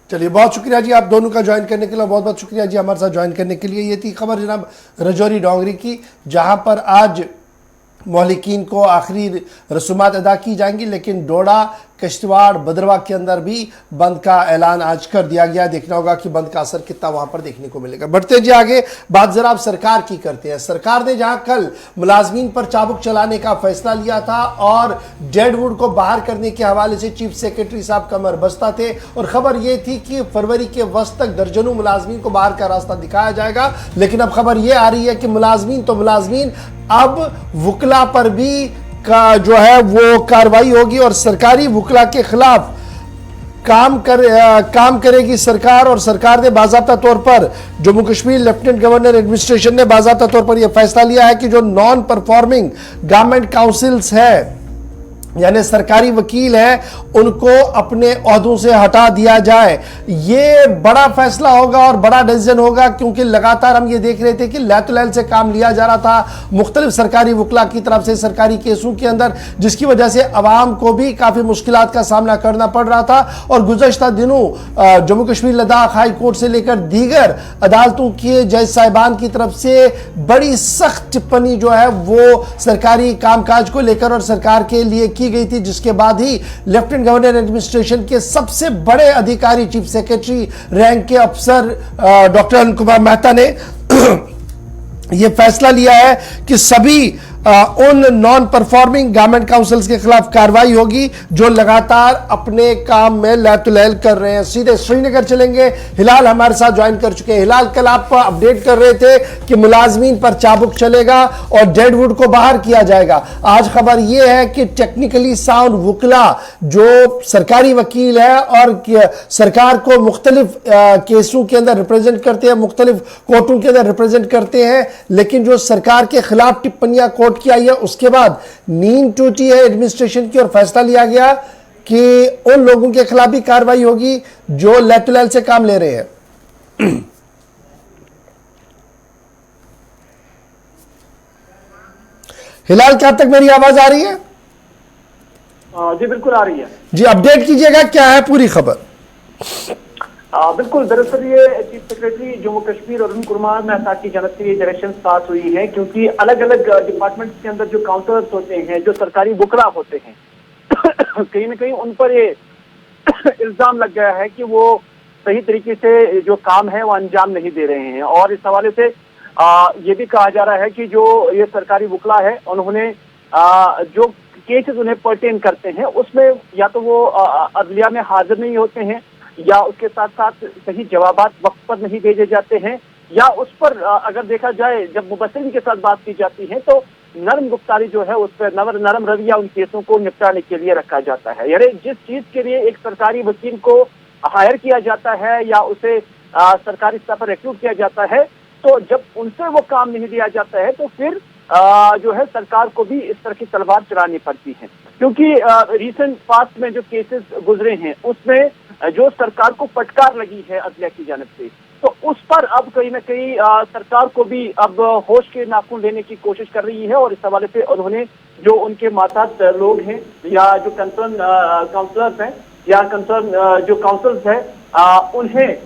Speaker 1: चलिए, बहुत शुक्रिया जी आप दोनों का ज्वाइन करने के लिए। बहुत बहुत शुक्रिया जी हमारे साथ ज्वाइन करने के लिए। ये थी खबर जनाब राजौरी डोंगरी की, जहां पर आज मौलिकीन को आखिरी रसूमात अदा की जाएंगी, लेकिन डोडा, किश्तवाड़, भद्रवाह के अंदर भी बंद का ऐलान आज कर दिया गया। देखना होगा कि बंद का असर कितना वहां पर देखने को मिलेगा। बढ़ते जी आगे, बात जरा आप सरकार की करते हैं। सरकार ने जहां कल मुलाजमीन पर चाबुक चलाने का फैसला लिया था और डेडवुड को बाहर करने के हवाले से चीफ सेक्रेटरी साहब कमर बस्ता थे, और खबर यह थी कि फरवरी के वस्त तक दर्जनों मुलाजमीन को बाहर का रास्ता दिखाया जाएगा। लेकिन अब खबर यह आ रही है कि मुलाजमीन तो मुलाजमीन, अब वुकला पर भी का जो है वो कार्रवाई होगी और सरकारी वुकला के खिलाफ काम करेगी सरकार। और सरकार ने बाज़ाब्ता तौर पर, Jammu Kashmir lieutenant governor administration ने बाज़ाब्ता तौर पर यह फैसला लिया है कि जो नॉन परफॉर्मिंग गवर्नमेंट काउंसिल्स है, यानी सरकारी वकील है, उनको अपने ओहदों से हटा दिया जाए। ये बड़ा फैसला होगा और बड़ा डिसीजन होगा, क्योंकि लगातार हम ये देख रहे थे कि लैतुलैल से काम लिया जा रहा था मुख्तलिफ सरकारी वकला की तरफ से सरकारी केसों के अंदर, जिसकी वजह से अवाम को भी काफ़ी मुश्किलात का सामना करना पड़ रहा था। और गुज़श्ता दिनों जम्मू कश्मीर लद्दाख हाई कोर्ट से लेकर दीगर अदालतों के जज साहिबान की तरफ से बड़ी सख्त टिप्पणी जो है वो सरकारी कामकाज को लेकर और सरकार के लिए की गई थी, जिसके बाद ही लेफ्टिनेंट गवर्नर एडमिनिस्ट्रेशन के सबसे बड़े अधिकारी, चीफ सेक्रेटरी रैंक के अफसर डॉक्टर अनिल कुमार मेहता ने यह फैसला लिया है कि सभी उन नॉन परफॉर्मिंग गवर्नमेंट काउंसिल्स के खिलाफ कार्रवाई होगी जो लगातार अपने काम में लैतुलैल कर रहे हैं। सीधे श्रीनगर चलेंगे, हिलाल हमारे साथ ज्वाइन कर चुके हैं। हिलाल, कल आप अपडेट कर रहे थे कि मुलाजमीन पर चाबुक चलेगा और डेडवुड को बाहर किया जाएगा। आज खबर यह है कि टेक्निकली साउंड वुकला जो सरकारी वकील है और सरकार को मुख्तलिफ केसों के अंदर रिप्रेजेंट करते हैं, मुख्तलिफ कोर्टों के अंदर रिप्रेजेंट करते हैं, लेकिन जो सरकार के खिलाफ टिप्पणियां कोर्ट की आई है, उसके बाद नींद टूटी है एडमिनिस्ट्रेशन की और फैसला लिया गया कि उन लोगों के खिलाफ भी कार्रवाई होगी जो लैतुलैल से काम ले रहे हैं। हिलाल, क्या तक मेरी आवाज आ रही है?
Speaker 10: जी बिल्कुल आ रही है
Speaker 1: जी, अपडेट कीजिएगा, क्या है पूरी खबर?
Speaker 10: बिल्कुल, दरअसल ये चीफ सेक्रेटरी जम्मू कश्मीर अरुण कुमार मेहता की जानब से ये डायरेक्शन पास हुई है, क्योंकि अलग अलग डिपार्टमेंट के अंदर जो काउंसलर्स होते हैं, जो सरकारी वुकला होते हैं, कहीं ना कहीं उन पर ये इल्जाम लग गया है कि वो सही तरीके से जो काम है वो अंजाम नहीं दे रहे हैं। और इस हवाले से ये भी कहा जा रहा है कि जो ये सरकारी वुकला है, उन्होंने जो केसेस उन्हें पर्टेन करते हैं उसमें या तो वो अदलिया में हाजिर नहीं होते हैं, या उसके साथ साथ सही जवाबात वक्त पर नहीं भेजे जाते हैं, या उस पर अगर देखा जाए जब मुबस्सिरीन के साथ बात की जाती है तो नरम गुफ्तारी जो है उस पर नरम रवैया उन केसों को निपटाने के लिए रखा जाता है। यानी जिस चीज के लिए एक सरकारी वकील को हायर किया जाता है या उसे सरकारी स्तर पर रिक्रूट किया जाता है, तो जब उनसे वो काम नहीं दिया जाता है तो फिर जो है सरकार को भी इस तरह की तलवार चलानी पड़ती है। क्योंकि रिसेंट पास्ट में जो केसेस गुजरे हैं उसमें जो सरकार को फटकार लगी है अदलिया की जानब से, तो उस पर अब कहीं ना कहीं सरकार को भी अब होश के नाखून लेने की कोशिश कर रही है। और इस हवाले से उन्होंने जो उनके मातहत लोग हैं या जो कंसर्न काउंसलर्स हैं या कंसर्न जो काउंसिल्स हैं, उन्हें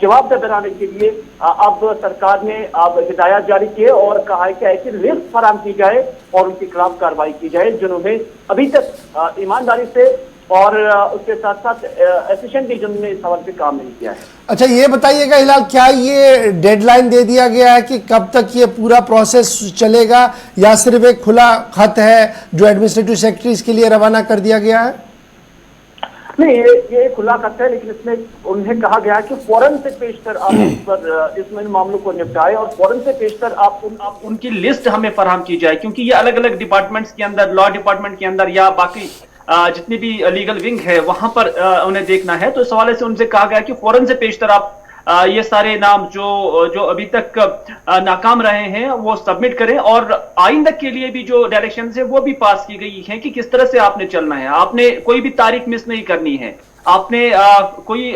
Speaker 10: जवाबदेह बनाने के लिए अब सरकार ने अब हिदायत जारी की है और कहा है कि ऐसी लिस्ट फराहम की जाए और उनके खिलाफ कार्रवाई की जाए जिन्होंने अभी तक ईमानदारी से और उसके साथ साथ एफिशिएंटली जिन्होंने इस सवाल पे काम नहीं किया है।
Speaker 1: अच्छा, ये बताइएगा हिलाल, क्या ये डेडलाइन दे दिया गया है कि कब तक ये पूरा प्रोसेस चलेगा, या सिर्फ एक खुला खत है जो एडमिनिस्ट्रेटिव सेक्रेटरीज के लिए रवाना कर दिया गया है?
Speaker 10: नहीं, ये खुला खत है, लेकिन इसमें उन्हें कहा गया कि फौरन से पेशतर आप इस पर इसमें मामलों को निपटाए और फौरन से पेशतर आप उनकी लिस्ट हमें फराहम की जाए, क्योंकि ये अलग अलग डिपार्टमेंट्स के अंदर, लॉ डिपार्टमेंट के अंदर या बाकी जितनी भी लीगल विंग है वहां पर उन्हें देखना है। तो इस हवाले से उनसे कहा गया कि फौरन से पेशतर आप ये सारे नाम जो अभी तक नाकाम रहे हैं वो सबमिट करें, और आइंदा के लिए भी जो डायरेक्शन है वो भी पास की गई है कि किस तरह से आपने चलना है। आपने कोई भी तारीख मिस नहीं करनी है, आपने कोई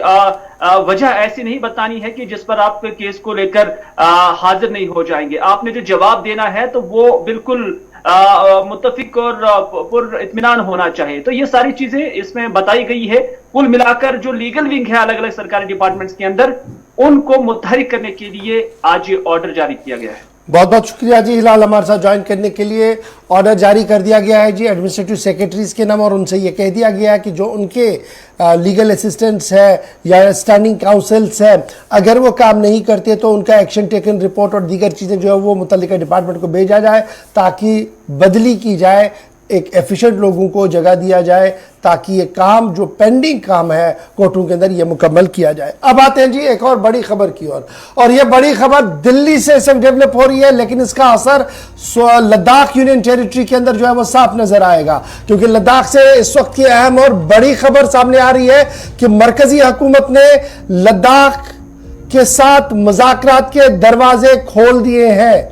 Speaker 10: वजह ऐसी नहीं बतानी है कि जिस पर आप केस को लेकर हाजिर नहीं हो जाएंगे। आपने जो जवाब देना है तो वो बिल्कुल मुत्तफिक और पुर इत्मीनान होना चाहिए। तो ये सारी चीजें इसमें बताई गई है। कुल मिलाकर जो लीगल विंग है अलग अलग सरकारी डिपार्टमेंट्स के अंदर, उनको मुतहरिक करने के लिए आज ये ऑर्डर जारी किया गया है।
Speaker 1: बहुत बहुत शुक्रिया जी हिलाल हमारे साथ ज्वाइन करने के लिए। ऑर्डर जारी कर दिया गया है जी एडमिनिस्ट्रेटिव सेक्रेटरीज के नाम, और उनसे ये कह दिया गया है कि जो उनके लीगल असिस्टेंट्स है या स्टैंडिंग काउंसिल्स है, अगर वो काम नहीं करते तो उनका एक्शन टेकन रिपोर्ट और दीगर चीज़ें जो है वो मुतल्लिका डिपार्टमेंट को भेजा जाए, ताकि बदली की जाए, एक एफिशिएंट लोगों को जगह दिया जाए, ताकि ये काम जो पेंडिंग काम है कोर्टों के अंदर ये मुकम्मल किया जाए। अब आते हैं जी एक और बड़ी खबर की ओर, और ये बड़ी खबर दिल्ली से सिर्फ डेवलप हो रही है, लेकिन इसका असर लद्दाख यूनियन टेरिटरी के अंदर जो है वो साफ नजर आएगा, क्योंकि लद्दाख से इस वक्त की अहम और बड़ी खबर सामने आ रही है कि मरकजी हुकूमत ने लद्दाख के साथ मुज़ाकरात के दरवाजे खोल दिए हैं।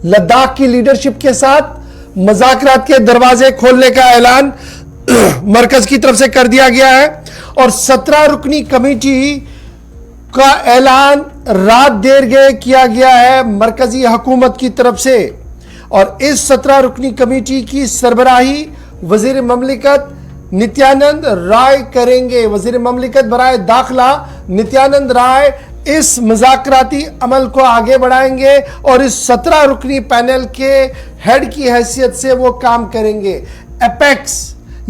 Speaker 1: लद्दाख की लीडरशिप के साथ मुज़ाकरात के दरवाजे खोलने का ऐलान मरकज की तरफ से कर दिया गया है, और 17 रुकनी कमेटी का ऐलान रात देर गए किया गया है मरकजी हुकूमत की तरफ से। और इस 17 रुकनी कमेटी की सरबराही वजीर ममलिकत नित्यानंद राय करेंगे। वजीर ममलिकत बराए दाखिला नित्यानंद राय इस मुज़ाकराती अमल को आगे बढ़ाएंगे और इस 17 रुकनी पैनल के हेड की हैसियत से वो काम करेंगे। एपेक्स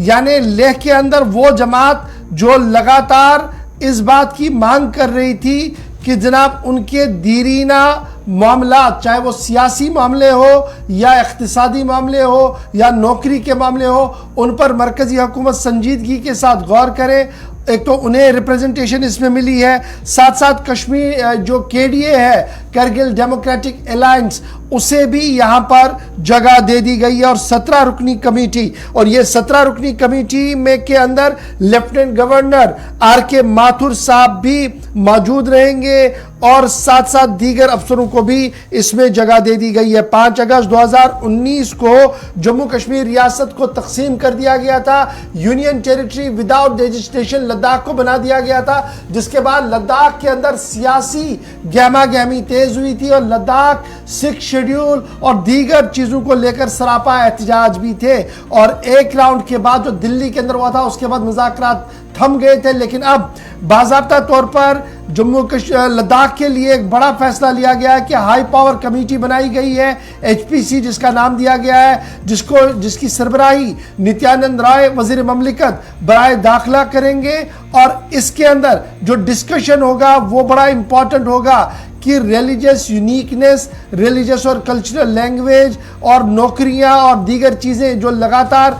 Speaker 1: यानी लेह के अंदर वो जमात जो लगातार इस बात की मांग कर रही थी कि जनाब उनके दीरीना मामला, चाहे वो सियासी मामले हो या इख्तिसादी मामले हो या नौकरी के मामले हो, उन पर मरकजी हुकूमत संजीदगी के साथ गौर करे। एक तो उन्हें रिप्रेजेंटेशन इसमें मिली है, साथ साथ कश्मीर जो केडीए है, करगिल डेमोक्रेटिक अलायंस, उसे भी यहाँ पर जगह दे दी गई है। और 17 रुकनी कमेटी, और ये 17 रुकनी कमेटी में के अंदर लेफ्टिनेंट गवर्नर आर.के. माथुर साहब भी मौजूद रहेंगे और साथ साथ दीगर अफसरों को भी इसमें जगह दे दी गई है। 5 अगस्त 2019 को जम्मू कश्मीर रियासत को तकसीम कर दिया गया था, union territory without registration Ladakh को बना दिया गया था, जिसके बाद लद्दाख के अंदर सियासी गहमा गहमी तेज हुई थी और लद्दाख सिख शेड्यूल और दीगर चीज़ों को लेकर सरापा एहतजाज भी थे। और एक राउंड के बाद जो दिल्ली के अंदर हुआ था उसके बाद मुज़ाकरात थम गए थे, लेकिन अब बाज़ाब्ता तौर पर जम्मू कश्मीर लद्दाख के लिए एक बड़ा फैसला लिया गया है कि हाई पावर कमेटी बनाई गई है, HPC जिसका नाम दिया गया है, जिसकी सरबराही नित्यानंद राय वजीर ममलिकत बराए दाखिला करेंगे। और इसके अंदर जो डिस्कशन होगा वो बड़ा इंपॉर्टेंट होगा कि रिलीजियस यूनिकनेस, रिलीजियस और कल्चरल लैंग्वेज और नौकरियां और दीगर चीज़ें जो लगातार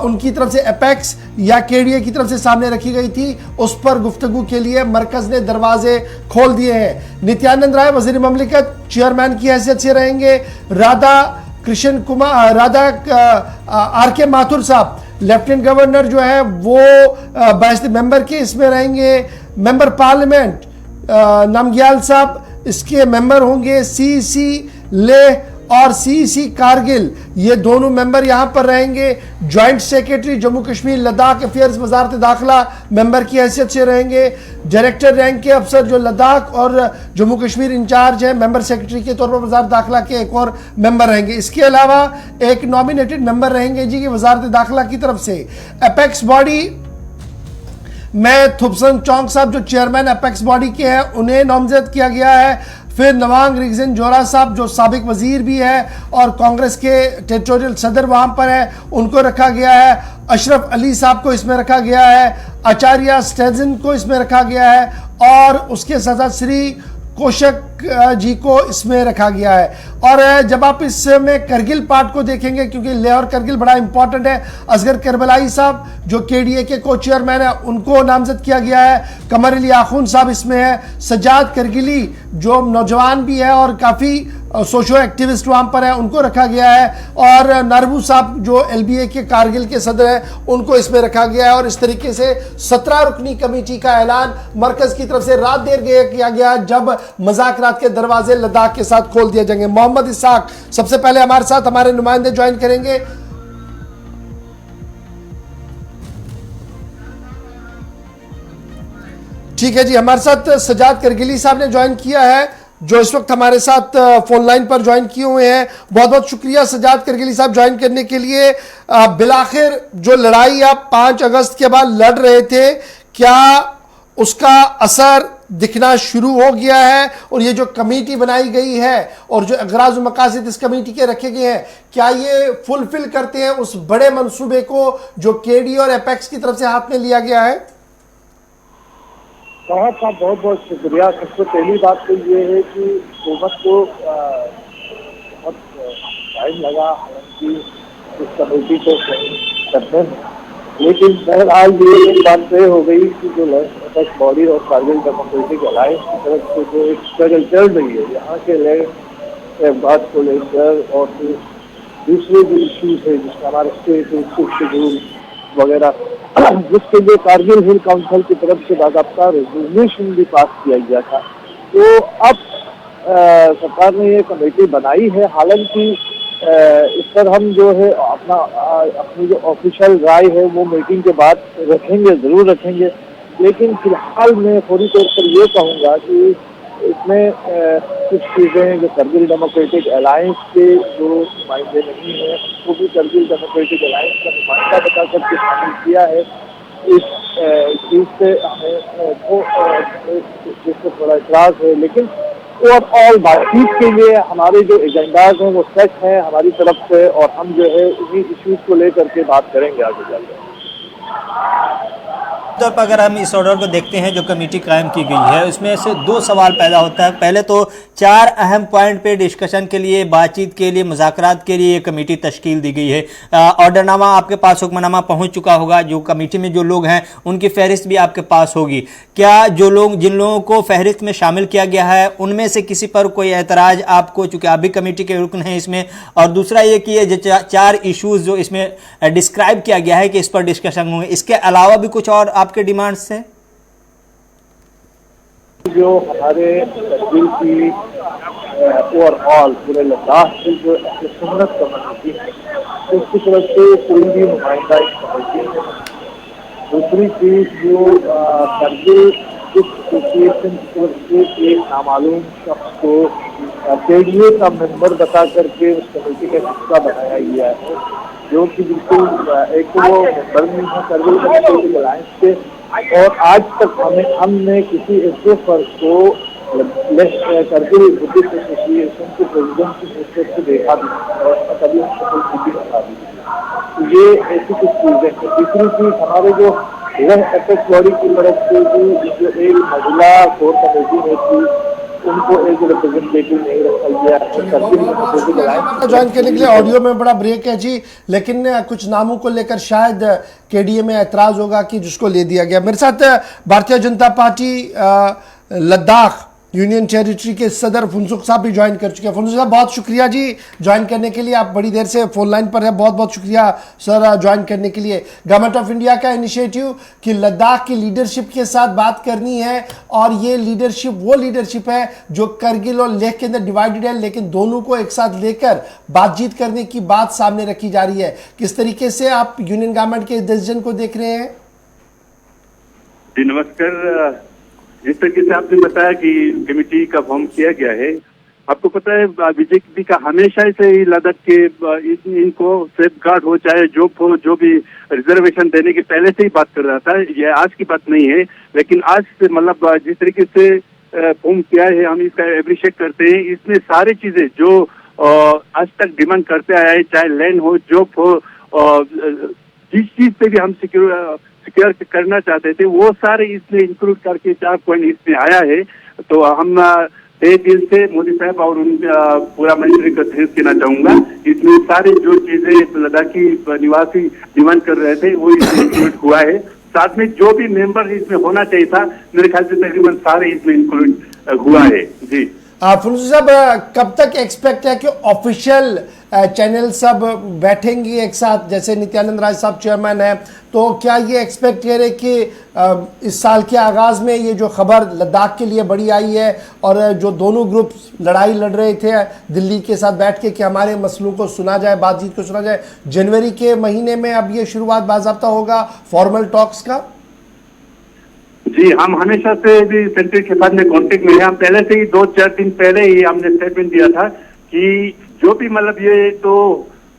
Speaker 1: उनकी तरफ से एपेक्स या केडीए की तरफ से सामने रखी गई थी, उस पर गुफ्तगू के लिए मरकज ने दरवाजे खोल दिए हैं। नित्यानंद राय वजीर ममलिकत चेयरमैन की हैसियत से रहेंगे। राधा कृष्ण कुमार, आर.के. माथुर साहब लेफ्टिनेंट गवर्नर जो है वो 22 मेंबर के इसमें रहेंगे। मेंबर पार्लियामेंट नामग्याल साहब इसके मेंबर होंगे। CEC लेह और CEC कारगिल, ये दोनों मेंबर यहां पर रहेंगे। Joint secretary Jammu Kashmir Ladakh affairs वजारत दाखिला मेंबर की हैसियत से रहेंगे। डायरेक्टर रैंक के अफसर जो लद्दाख और जम्मू कश्मीर इंचार्ज है, मेंबर सेक्रेटरी के तौर पर वजारत दाखिला के एक और मेंबर रहेंगे। इसके अलावा एक नॉमिनेटेड मेंबर रहेंगे जी वजारत दाखिला की तरफ से। एपेक्स बॉडी में थुपसन चौंक साहब जो चेयरमैन एपेक्स बॉडी के हैं उन्हें नामजद किया गया है। फिर नवांग रिगजिन जोरा साहब जो साबिक वजीर भी है और कांग्रेस के टेरिटोरियल सदर वहां पर है, उनको रखा गया है। अशरफ अली साहब को इसमें रखा गया है। आचार्य स्टेजन को इसमें रखा गया है। और उसके साथ श्री कोशक जी को इसमें रखा गया है। और जब आप इसमें करगिल पार्ट को देखेंगे, क्योंकि लेह और करगिल बड़ा इंपॉर्टेंट है, असगर करबलाई साहब जो केडीए के को चेयरमैन है उनको नामजद किया गया है, कमर अली आखून साहब इसमें है, सज्जाद करगिली जो नौजवान भी है और काफ़ी सोशो एक्टिविस्ट वहाँ पर है उनको रखा गया है, और नारबू साहब जो LBA के कारगिल के सदर हैं उनको इसमें रखा गया है। और इस तरीके से 17 रुकनी कमेटी का ऐलान मरकज की तरफ से रात देर किया गया जब मुज़ाकरात के दरवाजे लद्दाख के साथ खोल दिए जाएंगे। मोहम्मद इसाक सबसे पहले हमारे साथ हमारे नुमाइंदे ज्वाइन करेंगे। ठीक है जी, हमारे साथ सज्जाद करगिली साहब ने ज्वाइन किया है जो इस वक्त हमारे साथ फोन लाइन पर ज्वाइन किए हुए हैं। बहुत बहुत शुक्रिया सज्जाद करगिली साहब ज्वाइन करने के लिए। बिलाखिर जो लड़ाई आप 5 अगस्त के बाद लड़ रहे थे, क्या उसका असर दिखना शुरू हो गया है? और ये जो कमेटी बनाई गई है और जो अगराज और मकासद इस कमेटी के रखे गए हैं, क्या ये फुलफिल करते हैं उस बड़े मंसूबे को जो केडी और एपेक्स की तरफ से हाथ में लिया गया है?
Speaker 6: साहब का बहुत बहुत शुक्रिया। सबसे पहली बात तो ये है कि हुकूमत को बहुत टाइम लगा हालांकि इस कमेटी को करने में, लेकिन बहरहाल ये एक बात तय हो गई कि जो एपेक्स बॉडी और कारगिल डेमोक्रेटिक अलायंस की तरफ से जो एक स्ट्रगल चल रही है यहाँ के लैंड बात को लेकर और फिर दूसरे जो इश्यूज है जिसका हमारे स्टेट शेड्यूल वगैरह, जिसके लिए कारगिल हिल काउंसिल की तरफ से बाकायदा रेजोल्यूशन भी पास किया गया था। तो अब सरकार ने ये कमेटी बनाई है। हालांकि इस पर हम जो है अपनी जो ऑफिशियल राय है वो मीटिंग के बाद रखेंगे, जरूर रखेंगे, लेकिन फिलहाल मैं फौरी तौर पर ये कहूँगा कि इसमें कुछ चीज़ें जो करगिल डेमोक्रेटिक अलायंस के जो नुमाइंदे नहीं हैं उसको भी करगिल डेमोक्रेटिक अलायंस का नुमाइंदा बता करके शामिल किया है। इस चीज़ से हमें जिससे थोड़ा इतराज़ है, लेकिन ओवरऑल बातचीत के लिए हमारे जो एजेंडाज हैं वो सेट हैं हमारी तरफ से, और हम जो है इन्हीं इश्यूज को लेकर के बात करेंगे आगे चलकर।
Speaker 2: तौर पर अगर हम इस ऑर्डर को देखते हैं जो कमेटी कायम की गई है, उसमें से 2 सवाल पैदा होता है। पहले तो 4 अहम पॉइंट पे डिस्कशन के लिए, बातचीत के लिए, मुज़ाकरात के लिए ये कमेटी तश्कील दी गई है। ऑर्डरनामा आपके पास, हुक्मनामा पहुंच चुका होगा, जो कमेटी में जो लोग हैं उनकी फहरिस्त भी आपके पास होगी। क्या जो लोग जिन लोगों को फहरिस्त में शामिल किया गया है उनमें से किसी पर कोई एतराज़ आपको, चूँकि आप भी कमेटी के रुकन हैं इसमें, और दूसरा ये कि ये जो 4 इशूज़ जो इसमें डिस्क्राइब किया गया है कि इस पर डिस्कशन होंगे, इसके अलावा भी कुछ और आपके डिमांड्स हैं?
Speaker 6: जो हमारे करगिल की ओवरऑल पूरे लद्दाख की जो सुन्नत कमेटी है उसकी तरफ से कोई भी नुमाइंदा इस कमेटी में। दूसरी चीज जो करगिल एसोसिएशन की तरफ से एक नामालूम शख्स को केडीए का मेंबर बता करके उस कमेटी का हिस्सा बनाया गया है, जो कि बिल्कुल एक तो वो मेंबर नहीं है करगिल डेमोक्रेटिक अलायंस के, और आज तक हमने किसी ऐसे फर्ज को करगिल बुद्धिस्ट एसोसिएशन के प्रेसिडेंट की हैसियत से देखा भी नहीं और कभी उनको कोई मीटिंग बता दी नहीं। तो ये ऐसी कुछ चीज़ें हैं। तीसरी चीज़ हमारे जो एपेक्स बॉडी की तरफ से जो एक महिला कोर कमेटी में थी उनको एक रिप्रेजेंटेटिव नहीं रखा गया।
Speaker 1: ज्वाइन करने के लिए ऑडियो में बड़ा ब्रेक है जी, लेकिन कुछ नामों को लेकर शायद केडीए में एतराज होगा कि जिसको ले दिया गया। मेरे साथ Bharatiya Janata party Ladakh union territory के सदर फुनसुक साहब भी ज्वाइन कर चुके हैं। फुनसुक साहब बहुत शुक्रिया जी ज्वाइन करने के लिए, आप बड़ी देर से फोन लाइन पर है, बहुत बहुत शुक्रिया सर ज्वाइन करने के लिए। गवर्नमेंट ऑफ इंडिया का इनिशिएटिव कि लद्दाख की लीडरशिप के साथ बात करनी है, और ये लीडरशिप वो लीडरशिप है जो करगिल और लेह के अंदर डिवाइडेड है, लेकिन दोनों को एक साथ लेकर बातचीत करने की बात सामने रखी जा रही है। किस तरीके से आप यूनियन गवर्नमेंट के डिसीजन को देख रहे हैं?
Speaker 11: जी नमस्कार। जिस तरीके से आपने बताया कि कमेटी का फॉर्म किया गया है, आपको पता है बीजेपी का हमेशा से ही लद्दाख के इनको सेफ गार्ड हो चाहे जो भी रिजर्वेशन देने के पहले से ही बात कर रहा था। यह आज की बात नहीं है, लेकिन आज से मतलब जिस तरीके से फॉर्म किया है हम इसका एप्रिशिएट करते हैं। इसमें सारी चीजें जो आज तक डिमांड करते आया है, चाहे लैंड हो, जॉब हो, जिस चीज पे भी हम सिक्योर करना चाहते थे वो सारे इसमें इंक्लूड करके 4 पॉइंट इसमें आया है। तो हम तहे दिल से मोदी साहब और उन पूरा मिनिस्ट्री को थैंक्स कहना चाहूंगा। इसमें सारी जो चीजें लद्दाखी निवासी डिमांड कर रहे थे वो इसमें इंक्लूड हुआ है। साथ में जो भी मेंबर इसमें होना चाहिए था मेरे ख्याल से तकरीबन सारे इसमें इंक्लूड हुआ है। जी
Speaker 1: फुनसुक साहब, कब तक एक्सपेक्ट है कि ऑफिशियल चैनल सब बैठेंगे एक साथ, जैसे नित्यानंद राय साहब चेयरमैन है, तो क्या ये एक्सपेक्ट करें कि इस साल के आगाज में ये जो खबर लद्दाख के लिए बड़ी आई है और जो दोनों ग्रुप लड़ाई लड़ रहे थे दिल्ली के साथ बैठ के कि हमारे मसलों को सुना जाए, बातचीत को सुना जाए, जनवरी के महीने में अब ये शुरुआत बाज़ाब्ता होगा फॉर्मल टॉक्स का?
Speaker 11: जी, हम हमेशा से भी सेंट्रल के साथ में कांटेक्ट में है। हम पहले से ही 2-4 दिन पहले ही हमने स्टेटमेंट दिया था कि जो भी मतलब ये तो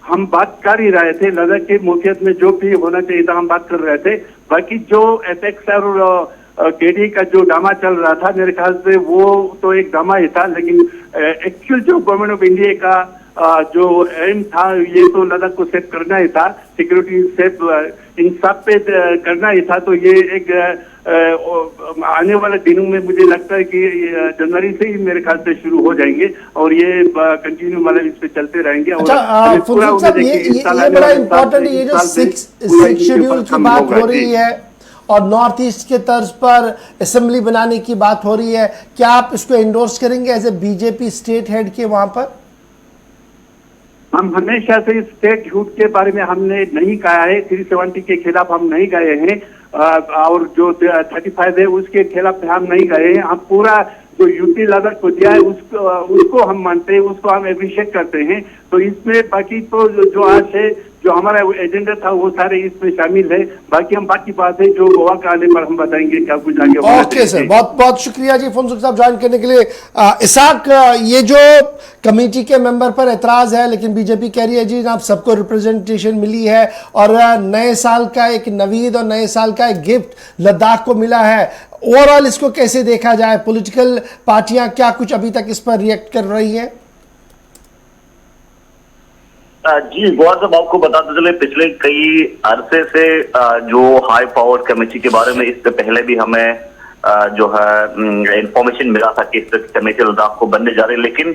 Speaker 11: हम बात कर ही रहे थे, लद्दाख के मुखियत में जो भी होना चाहिए था हम बात कर रहे थे। बाकी जो एपेक्स और केडी का जो ड्रामा चल रहा था मेरे ख्याल से वो तो एक ड्रामा ही था, लेकिन एक्चुअल जो गवर्नमेंट ऑफ इंडिया का जो एम था ये तो लद्दाख को सेफ करना ही था, सिक्योरिटी सेफ इन सब पे करना ही था। तो ये एक आने वाले दिनों में मुझे लगता है कि जनवरी से ही मेरे ख्याल से शुरू हो जाएंगे और ये कंटिन्यू मतलब इस पे चलते रहेंगे।
Speaker 1: अच्छा फुनसुक साहब, ये बड़ा इम्पोर्टेंट, ये जो 6 शेड्यूल की बात हो रही है और नॉर्थ ईस्ट के तर्ज पर असेंबली बनाने की बात हो रही है, क्या आप इसको एंडोर्स करेंगे as a BJP state head के वहां पर?
Speaker 11: हम हमेशा से स्टेट हुड के बारे में हमने नहीं कहा है, 370 के खिलाफ हम नहीं गए हैं और जो 35 है उसके खिलाफ हम नहीं गए हैं। हम पूरा जो यूपी लद्दाख को दिया है उसको हम मानते हैं, उसको हम अप्रिशिएट करते हैं। तो इसमें बाकी तो जो आज है जो हमारा एजेंडा था वो सारे इसमें शामिल है। बाकी हम बाकी बात है जो गोवा का आने पर हम बताएंगे क्या कुछ आगे होगा।
Speaker 1: ओके सर, बहुत बहुत शुक्रिया जी फुनसुक साहब ज्वाइन करने के लिए। इसाक, ये जो कमेटी के मेंबर पर एतराज है लेकिन बीजेपी कह रही है जी आप सबको रिप्रेजेंटेशन मिली है और नए साल का एक नवीद और नए साल का एक गिफ्ट लद्दाख को मिला है, ओवरऑल इसको कैसे देखा जाए? पॉलिटिकल पार्टियां क्या कुछ अभी तक इस पर रिएक्ट कर रही हैं?
Speaker 12: जी गौर साहब, आपको बताते चले पिछले कई अरसे से जो हाई पावर कमेटी के बारे में इससे पहले भी हमें जो है इंफॉर्मेशन मिला था कि इस कमेटी लद्दाख को बनने जा रही है, लेकिन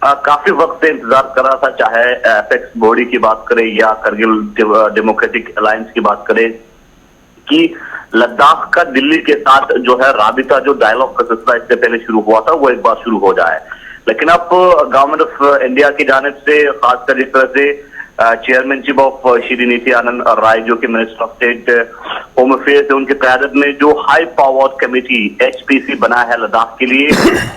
Speaker 12: काफी वक्त से इंतजार कर रहा था, चाहे एपेक्स बॉडी की बात करें या करगिल डेमोक्रेटिक अलायंस की बात करें, कि लद्दाख का दिल्ली के साथ जो है राबिता जो डायलॉग का सिलसिला इससे पहले शुरू हुआ था वो एक बार शुरू हो जाए। लेकिन अब गवर्नमेंट ऑफ इंडिया की जानिब से खासकर जिस तरह से चेयरमैनशिप ऑफ श्री नित्यानंद राय जो कि minister of state home affairs है, उनकी क़यादत में जो हाई पावर कमेटी HPC बना है लद्दाख के लिए,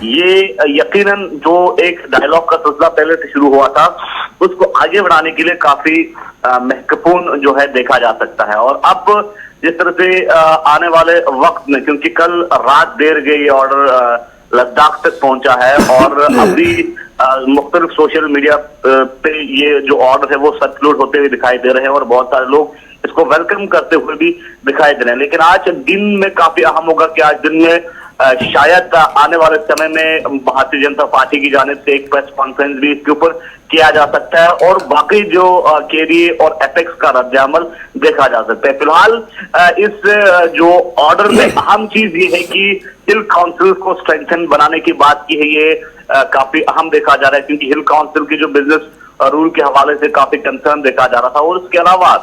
Speaker 12: ये यकीनन जो एक डायलॉग का सिलसिला पहले से शुरू हुआ था उसको आगे बढ़ाने के लिए काफी महत्वपूर्ण जो है देखा जा सकता है। और अब जिस तरह से आने वाले वक्त में, क्योंकि कल रात देर गई ऑर्डर लद्दाख तक पहुंचा है और अभी मुख्तलिफ सोशल मीडिया पे ये जो ऑर्डर है वो सर्कुलेट होते हुए दिखाई दे रहे हैं और बहुत सारे लोग इसको वेलकम करते हुए भी दिखाई दे रहे हैं। लेकिन आज दिन में काफी अहम होगा कि आज दिन में शायद आने वाले समय में भारतीय जनता पार्टी की जानिब से एक प्रेस कॉन्फ्रेंस भी इसके ऊपर किया जा सकता है और बाकी जो केडीए और एपेक्स का रद्द-ए-अमल देखा जा सकता है। फिलहाल इस जो ऑर्डर में अहम चीज ये है कि हिल काउंसिल को स्ट्रेंथन बनाने की बात की है, ये काफी अहम देखा जा रहा है क्योंकि हिल काउंसिल की जो बिजनेस रूल के हवाले से काफी कंसर्न देखा जा रहा था और उसके अलावा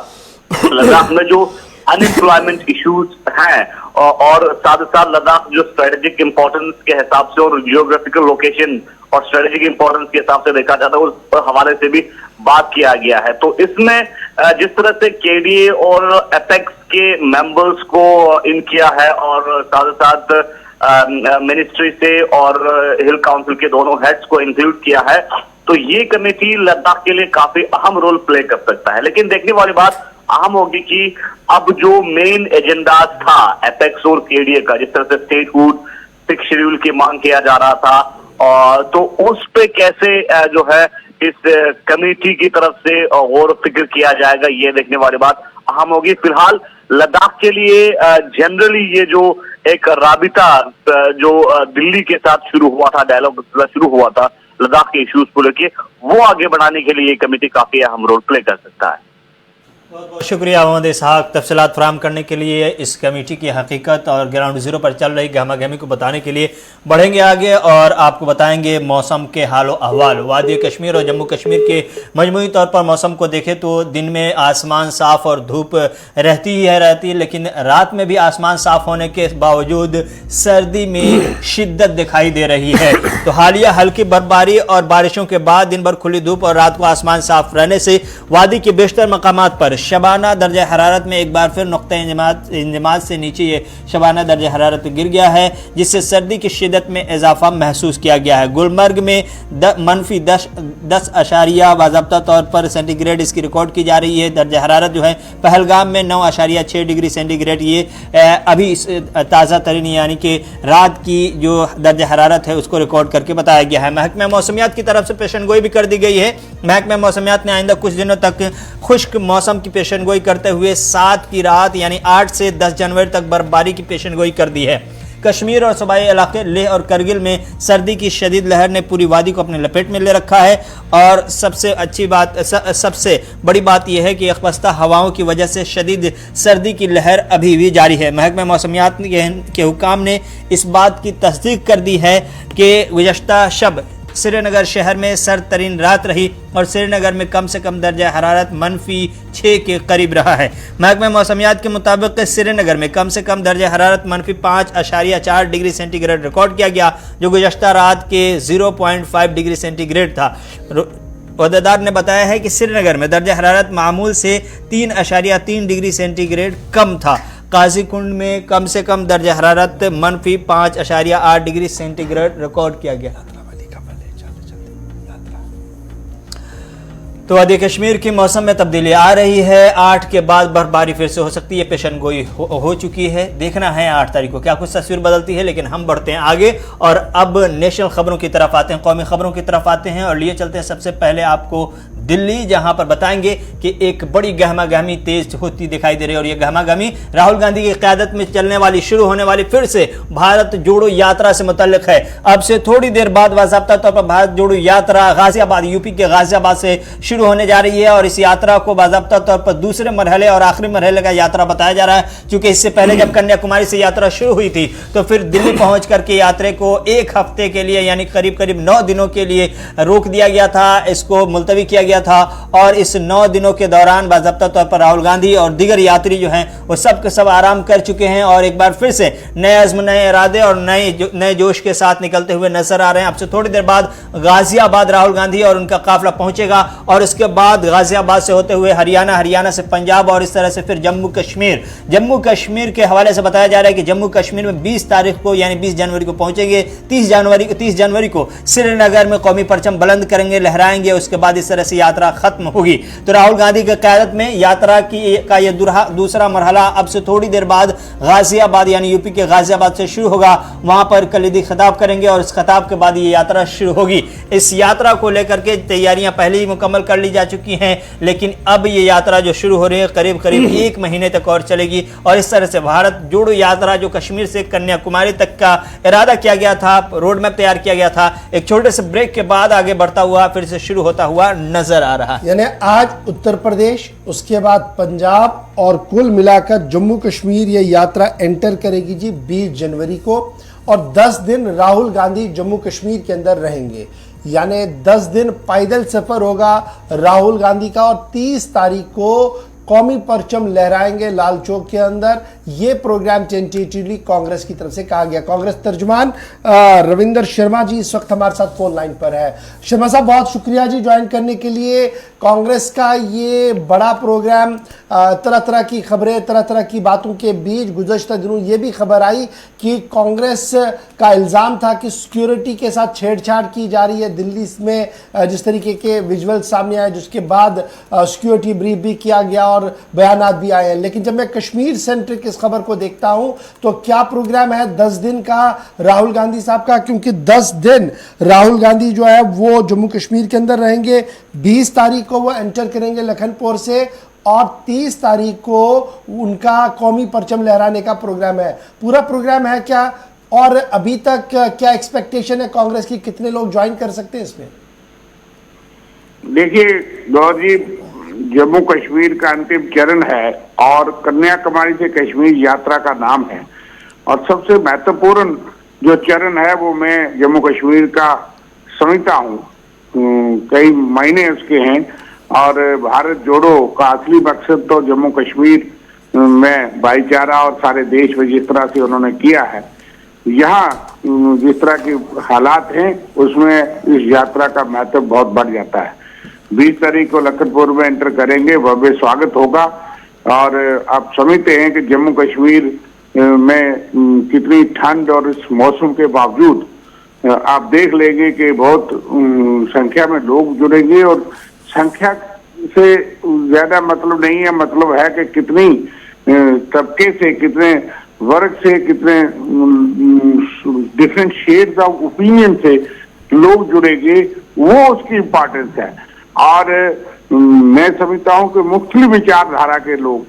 Speaker 12: लद्दाख में जो अनएम्प्लॉयमेंट इश्यूज हैं और साथ ही साथ लद्दाख जो स्ट्रेटेजिक इंपॉर्टेंस के हिसाब से और जियोग्राफिकल लोकेशन और स्ट्रेटेजिक इंपॉर्टेंस के हिसाब से देखा जाता है उस हवाले से भी बात किया गया है। तो इसमें जिस तरह से केडीए और एपेक्स के मेंबर्स को इन किया है और साथ ही साथ मिनिस्ट्री से और हिल काउंसिल के दोनों हेड्स को इंक्लूड किया है, तो ये कमेटी लद्दाख के लिए काफी अहम रोल प्ले कर सकता है। लेकिन देखने वाली बात अहम होगी कि अब जो मेन एजेंडा था एपेक्स और केडीए का, जिस तरह से स्टेटहुड 6 शेड्यूल की मांग किया जा रहा था, और तो उस पे कैसे जो है इस कमेटी की तरफ से गौर फिक्र किया जाएगा, ये देखने वाली बात अहम होगी। फिलहाल लद्दाख के लिए जनरली ये जो एक राबिता जो दिल्ली के साथ शुरू हुआ था, डायलॉग शुरू हुआ था लद्दाख के इश्यूज को लेके, वो आगे बढ़ाने के लिए ये कमेटी काफी अहम रोल प्ले कर सकता है।
Speaker 2: बहुत बहुत शुक्रिया मोहम्मद इसहाक तफसीलात फराहम करने के लिए, इस कमेटी की हकीकत और ग्राउंड ज़ीरो पर चल रही गहमा गहमी को बताने के लिए। बढ़ेंगे आगे और आपको बताएंगे मौसम के हाल अहवाल। वादी कश्मीर और जम्मू कश्मीर के मजमूई तौर पर मौसम को देखें तो दिन में आसमान साफ़ और धूप रहती है, लेकिन रात में भी आसमान साफ़ होने के बावजूद सर्दी में शिद्दत दिखाई दे रही है। तो हालिया हल्की बर्फबारी और बारिशों के बाद दिन भर खुली धूप और रात को आसमान साफ रहने से वादी के बेशतर मकामात पर शबाना दर्जा हरारत में एक बार फिर नुक्ता इंजमात से नीचे ये शबाना दर्जा हरारत गिर गया है, जिससे सर्दी की शिद्दत में इजाफा महसूस किया गया है। गुलमर्ग में -10 बाज़ाब्ता तौर पर सेंटीग्रेड इसकी रिकॉर्ड की जा रही है। दर्जा हरारत जो है पहलगाम में 9.6 डिग्री सेंटीग्रेड, ये अभी ताज़ा तरीन यानी कि रात की जो दर्जा हरारत है उसको रिकॉर्ड करके बताया गया है। महकमा मौसमियात की तरफ से पेशनगोई भी कर दी गई है। महकमा मौसमियात ने आइंदा कुछ दिनों तक खुश्क मौसम की पेशनगोई करते हुए 7 की रात यानी 8 से 10 जनवरी तक बर्फबारी की पेशनगोई कर दी है। कश्मीर और सूबाई इलाके लेह और करगिल में सर्दी की शदीद लहर ने पूरी वादी को अपने लपेट में ले रखा है और सबसे बड़ी बात यह है कि अखबस्ता हवाओं की वजह से शदीद सर्दी की लहर अभी भी जारी है। महकमा मौसमियात के हुकाम ने इस बात की तस्दीक कर दी है कि गुज़श्ता शब श्रीनगर शहर में सर्द तरीन रात रही और श्रीनगर में कम से कम दर्जा हरारत -6 के करीब रहा है। महकमा मौसमियात के मुताबिक श्रीनगर में कम से कम दर्जा हरारत -5.4 डिग्री सेंटीग्रेड रिकॉर्ड किया गया, जो गुज़श्ता रात के 0.5 डिग्री सेंटीग्रेड था। ओहदेदार ने बताया है कि श्रीनगर में दर्जा हरारत मामूल से 3.3 डिग्री सेंटीग्रेड कम था। काजीकुंड में कम से कम दर्जा हरारत -5.8 डिग्री सेंटीग्रेड रिकॉर्ड किया गया। तो वादी कश्मीर की मौसम में तब्दीली आ रही है। 8 के बाद बर्फबारी फिर से हो सकती है, पेशनगोई हो चुकी है। देखना है 8 तारीख को क्या कुछ तस्वीर बदलती है। लेकिन हम बढ़ते हैं आगे और अब नेशनल खबरों की तरफ आते हैं, कौमी खबरों की तरफ आते हैं और लिए चलते हैं सबसे पहले आपको दिल्ली, जहां पर बताएंगे कि एक बड़ी गहमा गहमी तेज होती दिखाई दे रही है और यह गहमा गहमी राहुल गांधी की क़यादत में चलने वाली शुरू होने वाली फिर से भारत जोड़ो यात्रा से मुतल्लिक है। अब से थोड़ी देर बाद बाज़ाब्ता तौर पर भारत जोड़ो यात्रा गाजियाबाद, यूपी के गाजियाबाद से शुरू होने जा रही है और इस यात्रा को बाज़ाब्ता तौर पर दूसरे मरहले और आखिरी मरहले का यात्रा बताया जा रहा है। क्योंकि इससे पहले जब कन्याकुमारी से यात्रा शुरू हुई थी तो फिर दिल्ली पहुंच करके यात्रा को 1 हफ्ते के लिए यानी करीब करीब 9 दिनों के लिए रोक दिया गया था, इसको मुलतवी किया गया था और इस 9 दिनों के दौरान बाज़ाब्ता तौर पर राहुल गांधी और दीगर यात्री जो हैं वो सब के सब आराम कर चुके हैं और एक बार फिर से नए अज़्म, नए इरादे और नए जोश के साथ निकलते हुए नजर आ रहे हैं। अब से थोड़ी देर बाद गाजियाबाद राहुल गांधी और उनका काफिला पहुंचेगा और इसके बाद गाजियाबाद से होते हुए हरियाणा, हरियाणा से पंजाब और इस तरह से फिर जम्मू कश्मीर। जम्मू कश्मीर के हवाले से बताया जा रहा है कि जम्मू कश्मीर में 20 तारीख को यानी 20 जनवरी को पहुंचेंगे। 30 जनवरी को श्रीनगर में कौमी परचम बुलंद करेंगे, लहराएंगे। उसके बाद इस तरह से यात्रा खत्म होगी। तो राहुल गांधी की क़यादत में यात्रा का यह दूसरा मरहला अब से थोड़ी देर बाद गाजियाबाद यानी यूपी के गाजियाबाद से शुरू होगा। वहां पर कलीदी खिताब करेंगे और इस खिताब के बाद ये यात्रा शुरू होगी। इस यात्रा को लेकर के तैयारियां पहले ही मुकम्मल कर ली जा चुकी हैं, लेकिन अब ये यात्रा जो शुरू हो रही है करीब करीब 1 महीने तक और चलेगी और इस तरह से भारत जोड़ो यात्रा जो कश्मीर से कन्याकुमारी तक का इरादा किया गया था, रोड मैप तैयार किया गया था, एक छोटे से ब्रेक के बाद आगे बढ़ता हुआ फिर से शुरू होता हुआ नजर आ रहा है।
Speaker 1: यानी आज उत्तर प्रदेश, उसके बाद पंजाब और कुल मिलाकर जम्मू कश्मीर ये यात्रा एंटर करेगी जी 20 जनवरी को और 10 दिन राहुल गांधी जम्मू कश्मीर के अंदर रहेंगे। यानी 10 दिन पैदल सफर होगा राहुल गांधी का और 30 तारीख को कौमी परचम लहराएंगे लाल चौक के अंदर। ये प्रोग्राम टेंटेटिवली कांग्रेस की तरफ से कहा गया। कांग्रेस तर्जुमान रविंदर शर्मा जी इस वक्त हमारे साथ फोन लाइन पर है। शर्मा साहब बहुत शुक्रिया जी ज्वाइन करने के लिए। कांग्रेस का ये बड़ा प्रोग्राम, तरह तरह की खबरें, तरह तरह की बातों के बीच गुज़श्ता दिनों ये भी खबर आई कि कांग्रेस का इल्ज़ाम था कि सिक्योरिटी के साथ छेड़छाड़ की जा रही है दिल्ली में, जिस तरीके के विजुअल सामने आए जिसके बाद सिक्योरिटी ब्रीफ भी किया गया और बयानात भी आए हैं। लेकिन जब मैं कश्मीर सेंट्रिक इस खबर को देखता हूं तो क्या प्रोग्राम है 10 दिन का राहुल गांधी साहब का, क्योंकि 10 दिन राहुल गांधी जो है वो जम्मू कश्मीर के अंदर रहेंगे। 20 तारीख को वो एंटर करेंगे लखनपुर से और 30 तारीख को उनका कौमी परचम लहराने का प्रोग्राम है। पूरा प्रोग्राम है क्या और अभी तक क्या एक्सपेक्टेशन है कांग्रेस की, कितने लोग ज्वाइन कर सकते हैं इसमें?
Speaker 13: देखिए गौर जी, जम्मू कश्मीर का अंतिम चरण है और कन्याकुमारी से कश्मीर यात्रा का नाम है। और सबसे महत्वपूर्ण जो चरण है वो मैं जम्मू कश्मीर का समझता हूँ, कई महीने उसके हैं। और भारत जोड़ो का असली मकसद तो जम्मू कश्मीर में भाईचारा और सारे देश में जिस तरह से उन्होंने किया है, यहाँ जिस तरह के हालात हैं उसमें इस यात्रा का महत्व बहुत बढ़ जाता है। 20 तारीख को लखनपुर में एंटर करेंगे, भव्य स्वागत होगा। और आप समझते हैं कि जम्मू कश्मीर में कितनी ठंड और इस मौसम के बावजूद आप देख लेंगे कि बहुत संख्या में लोग जुड़ेंगे। और संख्या से ज्यादा मतलब नहीं है, मतलब है कि कितनी तबके से, कितने वर्ग से, कितने डिफरेंट शेड्स ऑफ ओपिनियन से लोग जुड़ेंगे, वो उसकी इम्पोर्टेंस है। और मैं समझता हूँ कि मुख्तलिफ विचारधारा के लोग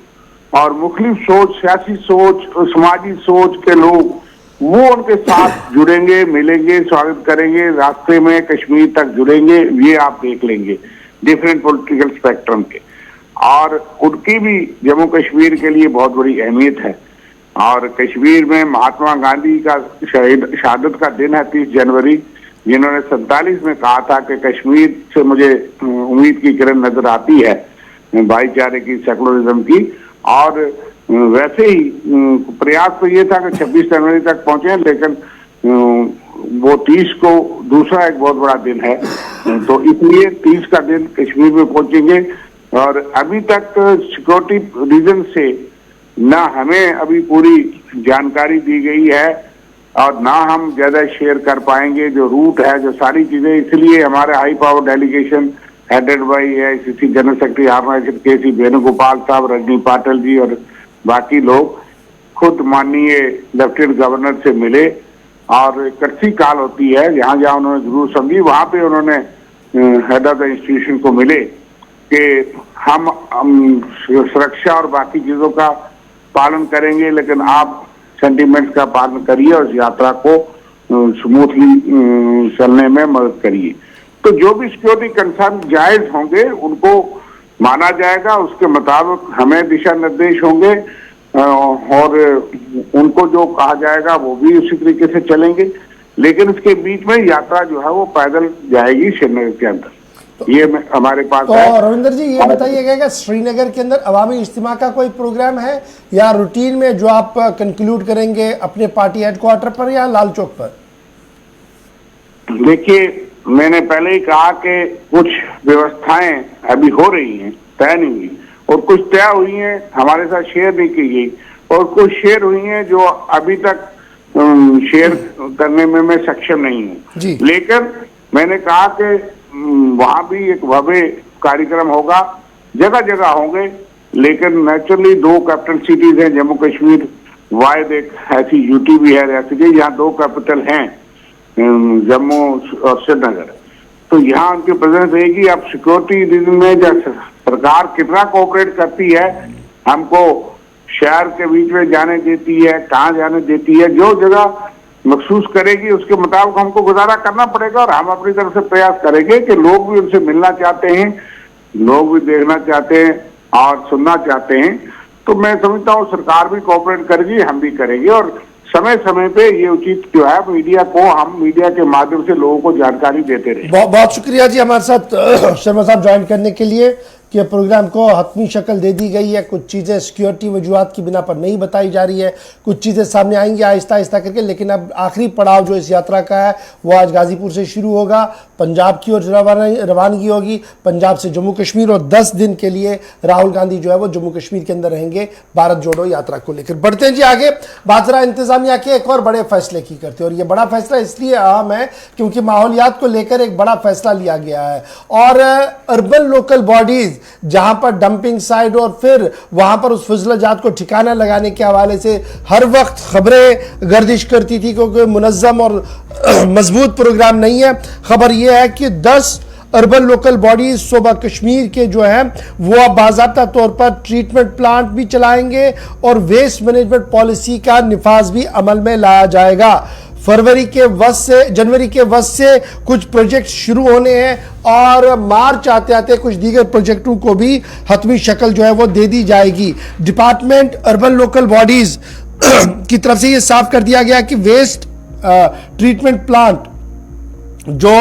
Speaker 13: और मुख्तलिफ सोच, सियासी सोच, समाजी सोच के लोग वो उनके साथ जुड़ेंगे, मिलेंगे, स्वागत करेंगे, रास्ते में कश्मीर तक जुड़ेंगे। ये आप देख लेंगे डिफरेंट पॉलिटिकल स्पेक्ट्रम के, और उनकी भी जम्मू कश्मीर के लिए बहुत बड़ी अहमियत है। और कश्मीर में महात्मा गांधी का शहादत का दिन है 30 जनवरी, जिन्होंने 47 में कहा था कि कश्मीर से मुझे उम्मीद की किरण नजर आती है, भाईचारे की, सेकुलरिज्म की। और वैसे ही प्रयास तो ये था कि 26 जनवरी तक पहुंचे, लेकिन वो 30 को दूसरा एक बहुत बड़ा दिन है, तो इसलिए 30 का दिन कश्मीर में पहुंचेंगे। और अभी तक सिक्योरिटी रीजन से ना हमें अभी पूरी जानकारी दी गई है और ना हम ज्यादा शेयर कर पाएंगे जो रूट है, जो सारी चीजें। इसलिए हमारे high power delegation headed by AICC general secretary organisation KC Venugopal साहब, रजनी पाटिल जी और बाकी लोग खुद माननीय लेफ्टिनेंट गवर्नर से मिले। और कड़सी काल होती है, जहाँ जहाँ उन्होंने जरूर समझी वहां पे उन्होंने हेड ऑफ द इंस्टीट्यूशन को मिले कि हम सुरक्षा और बाकी चीजों का पालन करेंगे, लेकिन आप सेंटिमेंट्स का पालन करिए और इस यात्रा को स्मूथली चलने में मदद करिए। तो जो भी सिक्योरिटी कंसर्न जायज होंगे उनको माना जाएगा, उसके मुताबिक हमें दिशा निर्देश होंगे और उनको जो कहा जाएगा वो भी उसी तरीके से चलेंगे। लेकिन इसके बीच में यात्रा जो है वो पैदल जाएगी श्रीनगर के अंदर, ये हमारे पास है।
Speaker 1: तो रविंदर जी ये बताइएगा कि श्रीनगर के अंदर अवामी इज्तिमा का कोई प्रोग्राम है या रूटीन में जो आप कंक्लूड करेंगे अपने पार्टी हेडक्वार्टर पर या लाल चौक पर?
Speaker 13: देखिए, मैंने पहले ही कहा कि कुछ व्यवस्थाएं अभी हो रही हैं, तय नहीं हुई, और कुछ तय हुई हैं हमारे साथ शेयर नहीं की गई, और कुछ शेयर हुई हैं जो अभी तक शेयर करने में मैं सक्षम नहीं हूँ। लेकिन मैंने कहा कि वहां भी एक भव्य कार्यक्रम होगा, जगह जगह होंगे, लेकिन नेचुरली 2 कैपिटल सिटीज हैं जम्मू कश्मीर, वायद एक ऐसी यूटी भी है रियासती, यहाँ 2 कैपिटल हैं, जम्मू और श्रीनगर। तो यहाँ उनकी प्रेजेंस रहेगी। अब सिक्योरिटी रीजन में जब सरकार कितना कोऑपरेट करती है, हमको शहर के बीच में जाने देती है, कहाँ जाने देती है, जो जगह महसूस करेगी उसके मुताबिक हमको गुजारा करना पड़ेगा। और हम अपनी तरफ से प्रयास करेंगे कि लोग भी उनसे मिलना चाहते हैं, लोग भी देखना चाहते हैं और सुनना चाहते हैं। तो मैं समझता हूँ सरकार भी कोऑपरेट करेगी, हम भी करेंगे, और समय समय पे ये उचित जो है मीडिया को, हम मीडिया के माध्यम से लोगों को जानकारी देते रहे।
Speaker 1: बहुत शुक्रिया जी हमारे साथ शर्मा साहब ज्वाइन करने के लिए कि प्रोग्राम को हतमी शक्ल दे दी गई है। कुछ चीज़ें सिक्योरिटी वजूहात की बिना पर नहीं बताई जा रही है, कुछ चीज़ें सामने आएंगी आहिस्ता आहिस्ता करके। लेकिन अब आखिरी पड़ाव जो इस यात्रा का है वो आज गाजीपुर से शुरू होगा, पंजाब की ओर रवानगी होगी, पंजाब से जम्मू कश्मीर, और 10 दिन के लिए राहुल गांधी जो है वो जम्मू कश्मीर के अंदर रहेंगे भारत जोड़ो यात्रा को लेकर। बढ़ते हैं जी आगे। बात जरा इंतजामिया के एक और बड़े फैसले की करते हैं, और ये बड़ा फैसला इसलिए अहम है क्योंकि माहौलियात को लेकर एक बड़ा फैसला लिया गया है। और अर्बन लोकल बॉडीज जहां पर डंपिंग साइट और फिर वहां पर उस फजलजात को ठिकाना लगाने के हवाले से हर वक्त खबरें गर्दिश करती थी क्योंकि मुनज़्ज़म और मजबूत प्रोग्राम नहीं है। खबर यह है कि 10 अर्बन लोकल बॉडीज सूबा कश्मीर के जो है वो अब बाज़ाब्ता तौर पर ट्रीटमेंट प्लांट भी चलाएंगे और वेस्ट मैनेजमेंट पॉलिसी का निफाज भी अमल में लाया जाएगा। जनवरी के वस्त से कुछ प्रोजेक्ट शुरू होने हैं और मार्च आते आते कुछ दीगर प्रोजेक्टों को भी हतमी शक्ल जो है वो दे दी जाएगी। डिपार्टमेंट अर्बन लोकल बॉडीज की तरफ से ये साफ कर दिया गया कि वेस्ट ट्रीटमेंट प्लांट जो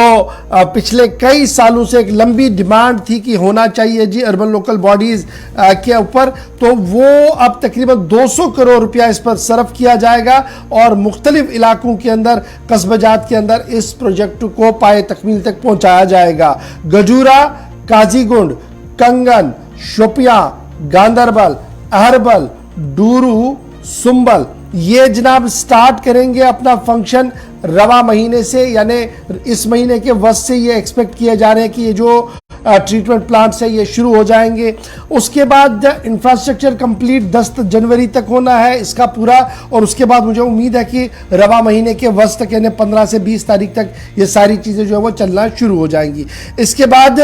Speaker 1: पिछले कई सालों से एक लंबी डिमांड थी कि होना चाहिए जी अर्बन लोकल बॉडीज के ऊपर, तो वो अब तकरीबन 200 करोड़ रुपया इस पर सर्व किया जाएगा और मुख्तलिफ इलाकों के अंदर कस्बजात के अंदर इस प्रोजेक्ट को पाए तकमील तक पहुंचाया जाएगा। गजूरा, काजीगुंड, कंगन, शोपियां, गांदरबल, अहरबल, डूरू, सुंबल ये जनाब स्टार्ट करेंगे अपना फंक्शन रवा महीने से, यानी इस महीने के वस्त से ये एक्सपेक्ट किए जा रहे हैं कि ये जो ट्रीटमेंट प्लांट्स है ये शुरू हो जाएंगे। उसके बाद इंफ्रास्ट्रक्चर कंप्लीट 10 जनवरी तक होना है इसका पूरा, और उसके बाद मुझे उम्मीद है कि रवा महीने के वस्त तक यानी 15 से 20 तारीख तक ये सारी चीज़ें जो है वो चलना शुरू हो जाएंगी। इसके बाद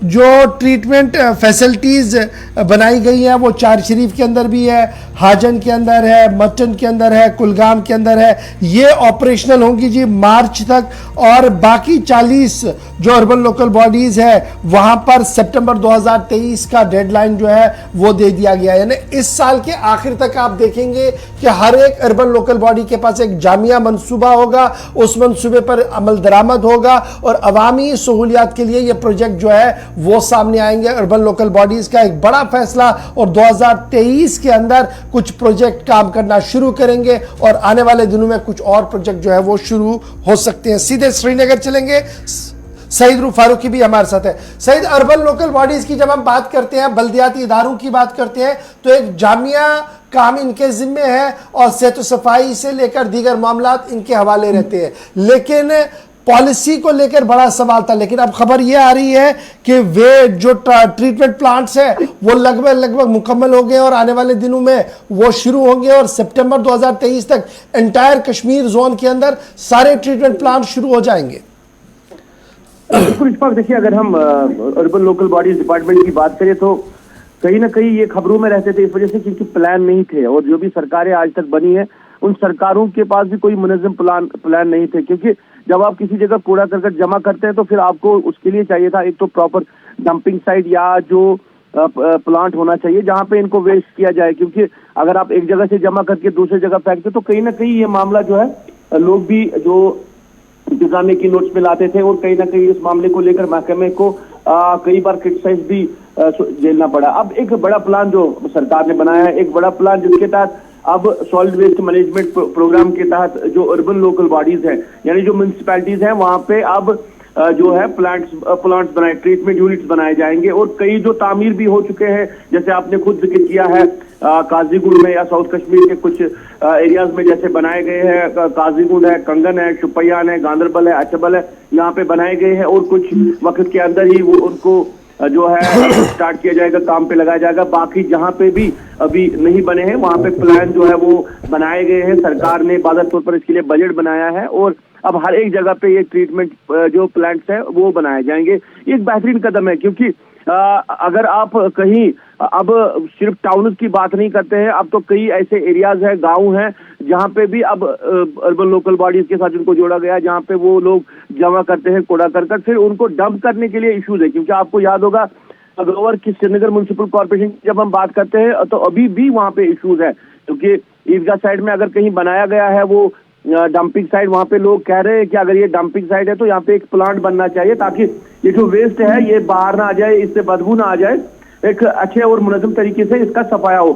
Speaker 1: जो ट्रीटमेंट फैसिलिटीज़ बनाई गई हैं वो चार शरीफ के अंदर भी है, हाजन के अंदर है, मटन के अंदर है, कुलगाम के अंदर है, ये ऑपरेशनल होंगी जी मार्च तक, और बाकी 40 जो अर्बन लोकल बॉडीज़ है वहां पर सितंबर 2023 का डेडलाइन जो है वो दे दिया गया है। यानी इस साल के आखिर तक आप देखेंगे कि हर एक अर्बन लोकल बॉडी के पास एक जामिया मंसूबा होगा, उस मंसूबे पर अमल दरामद होगा और अवामी सहूलियात के लिए ये प्रोजेक्ट जो है वो सामने आएंगे। अर्बन लोकल बॉडीज का एक बड़ा फैसला, और 2023 के अंदर कुछ प्रोजेक्ट काम करना शुरू करेंगे और आने वाले दिनों में कुछ और प्रोजेक्ट जो है वो शुरू हो सकते हैं। सीधे श्रीनगर चलेंगे, सईद रूफ फारूकी भी हमारे साथ है। सईद, अर्बन लोकल बॉडीज की जब हम बात करते हैं, बल्दियाती इदारों की बात करते हैं, तो एक जामिया काम इनके जिम्मे है और सेहत सफाई से लेकर दीगर मामलात इनके हवाले रहते हैं, लेकिन पॉलिसी को लेकर बड़ा सवाल था। लेकिन अब खबर यह आ रही है कि वे जो ट्रीटमेंट प्लांट्स है वो लगभग मुकम्मल हो गए और आने वाले दिनों में वो शुरू होंगे और सितंबर 2023 तक एंटायर कश्मीर जोन के अंदर सारे ट्रीटमेंट प्लांट शुरू हो जाएंगे।
Speaker 14: बिल्कुल इशफाक, देखिए अगर हम अर्बन लोकल बॉडीज डिपार्टमेंट की बात करें तो कहीं ना कहीं ये खबरों में रहते थे इस वजह से क्योंकि प्लान नहीं थे, और जो भी सरकारें आज तक बनी है उन सरकारों के पास भी कोई मुनज़्ज़म प्लान नहीं थे। क्योंकि जब आप किसी जगह कूड़ा करकट जमा करते हैं तो फिर आपको उसके लिए चाहिए था एक तो प्रॉपर डंपिंग साइट या जो प्लांट होना चाहिए जहां पे इनको वेस्ट किया जाए, क्योंकि अगर आप एक जगह से जमा करके दूसरी जगह फेंकते तो कहीं ना कहीं ये मामला जो है लोग भी जो इंतजामिया की नोट्स में लाते थे और कहीं ना कहीं इस मामले को लेकर महकमे को कई बार क्रिटिसाइज भी झेलना पड़ा। अब एक बड़ा प्लान जो सरकार ने बनाया है, एक बड़ा प्लान जिसके तहत अब सॉलिड वेस्ट मैनेजमेंट प्रोग्राम के तहत जो अर्बन लोकल बॉडीज हैं यानी जो म्यूनिसिपैलिटीज हैं वहां पे अब जो है प्लांट्स बनाए, ट्रीटमेंट यूनिट्स बनाए जाएंगे और कई जो तामीर भी हो चुके हैं, जैसे आपने खुद जिक्र किया है काजीगुंड में या साउथ कश्मीर के कुछ एरियाज में जैसे बनाए गए हैं, काजीगुंड है, कंगन है, शुपियान है, गांदरबल है, अचबल है, यहाँ पे बनाए गए हैं और कुछ वक्त के अंदर ही वो उनको जो है स्टार्ट किया जाएगा, काम पे लगाया जाएगा। बाकी जहाँ पे भी अभी नहीं बने हैं वहां पे प्लान जो है वो बनाए गए हैं, सरकार ने बाज़ार तौर पर इसके लिए बजट बनाया है और अब हर एक जगह पे ये ट्रीटमेंट जो प्लांट्स है वो बनाए जाएंगे। ये एक बेहतरीन कदम है क्योंकि अगर आप कहीं अब सिर्फ टाउन की बात नहीं करते हैं, अब तो कई ऐसे एरियाज हैं, गांव हैं जहां पे भी अब अर्बन लोकल बॉडीज के साथ उनको जोड़ा गया, जहां पे वो लोग जमा करते हैं कूड़ा करकट, फिर उनको डंप करने के लिए इश्यूज है। क्योंकि आपको याद होगा अगरवाल की श्रीनगर म्युनिसिपल कॉर्पोरेशन जब हम बात करते हैं तो अभी भी वहां पे इश्यूज है, क्योंकि ईदगाह साइड में अगर कहीं बनाया गया है वो डंपिंग साइड, वहां पे लोग कह रहे हैं कि अगर ये डंपिंग साइड है तो यहाँ पे एक प्लांट बनना चाहिए ताकि ये जो वेस्ट है ये बाहर ना आ जाए, इससे बदबू ना आ जाए, एक अच्छे और मुनज़्ज़म तरीके से इसका सफाया हो।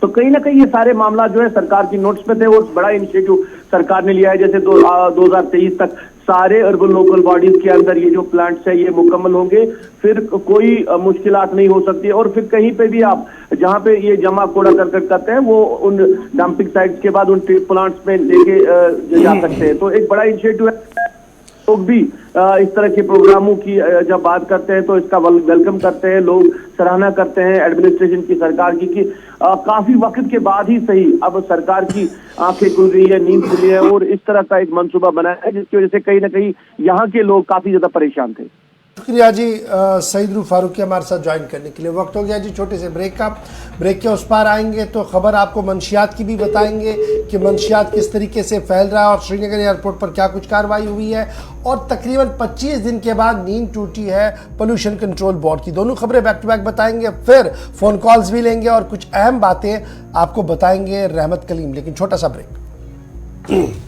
Speaker 14: तो कहीं ना कहीं ये सारे मामला जो है सरकार की नोट्स पे थे और बड़ा इनिशिएटिव सरकार ने लिया है। जैसे 2023 तक सारे अर्बन लोकल बॉडीज के अंदर ये जो प्लांट्स है ये मुकम्मल होंगे, फिर कोई मुश्किलात नहीं हो सकती और फिर कहीं पे भी आप जहाँ पे ये जमा कूड़ा करकट करते हैं वो उन डंपिंग साइट्स के बाद उन प्लांट्स में लेके जा सकते हैं। तो एक बड़ा इनिशिएटिव है। लोग भी इस तरह के प्रोग्रामों की जब बात करते हैं तो इसका वेलकम करते हैं, लोग सराहना करते हैं एडमिनिस्ट्रेशन की, सरकार की कि काफी वक्त के बाद ही सही अब सरकार की आंखें खुल रही है, नींद खुली है और इस तरह का एक मंसूबा बनाया है जिसकी वजह से कहीं ना कहीं यहाँ के लोग काफी ज्यादा परेशान थे।
Speaker 1: शुक्रिया जी सईद रूफ फारूकी हमारे साथ ज्वाइन करने के लिए। वक्त हो गया जी छोटे से ब्रेक का। ब्रेक के उस पार आएंगे तो खबर आपको मंशियात की भी बताएंगे कि मंशियात किस तरीके से फैल रहा है और श्रीनगर एयरपोर्ट पर क्या कुछ कार्रवाई हुई है, और तकरीबन 25 दिन के बाद नींद टूटी है पोल्यूशन कंट्रोल बोर्ड की। दोनों खबरें बैक टू बैक बताएंगे, फिर फ़ोन कॉल्स भी लेंगे और कुछ अहम बातें आपको बताएंगे रहमत कलीम। लेकिन छोटा सा ब्रेक।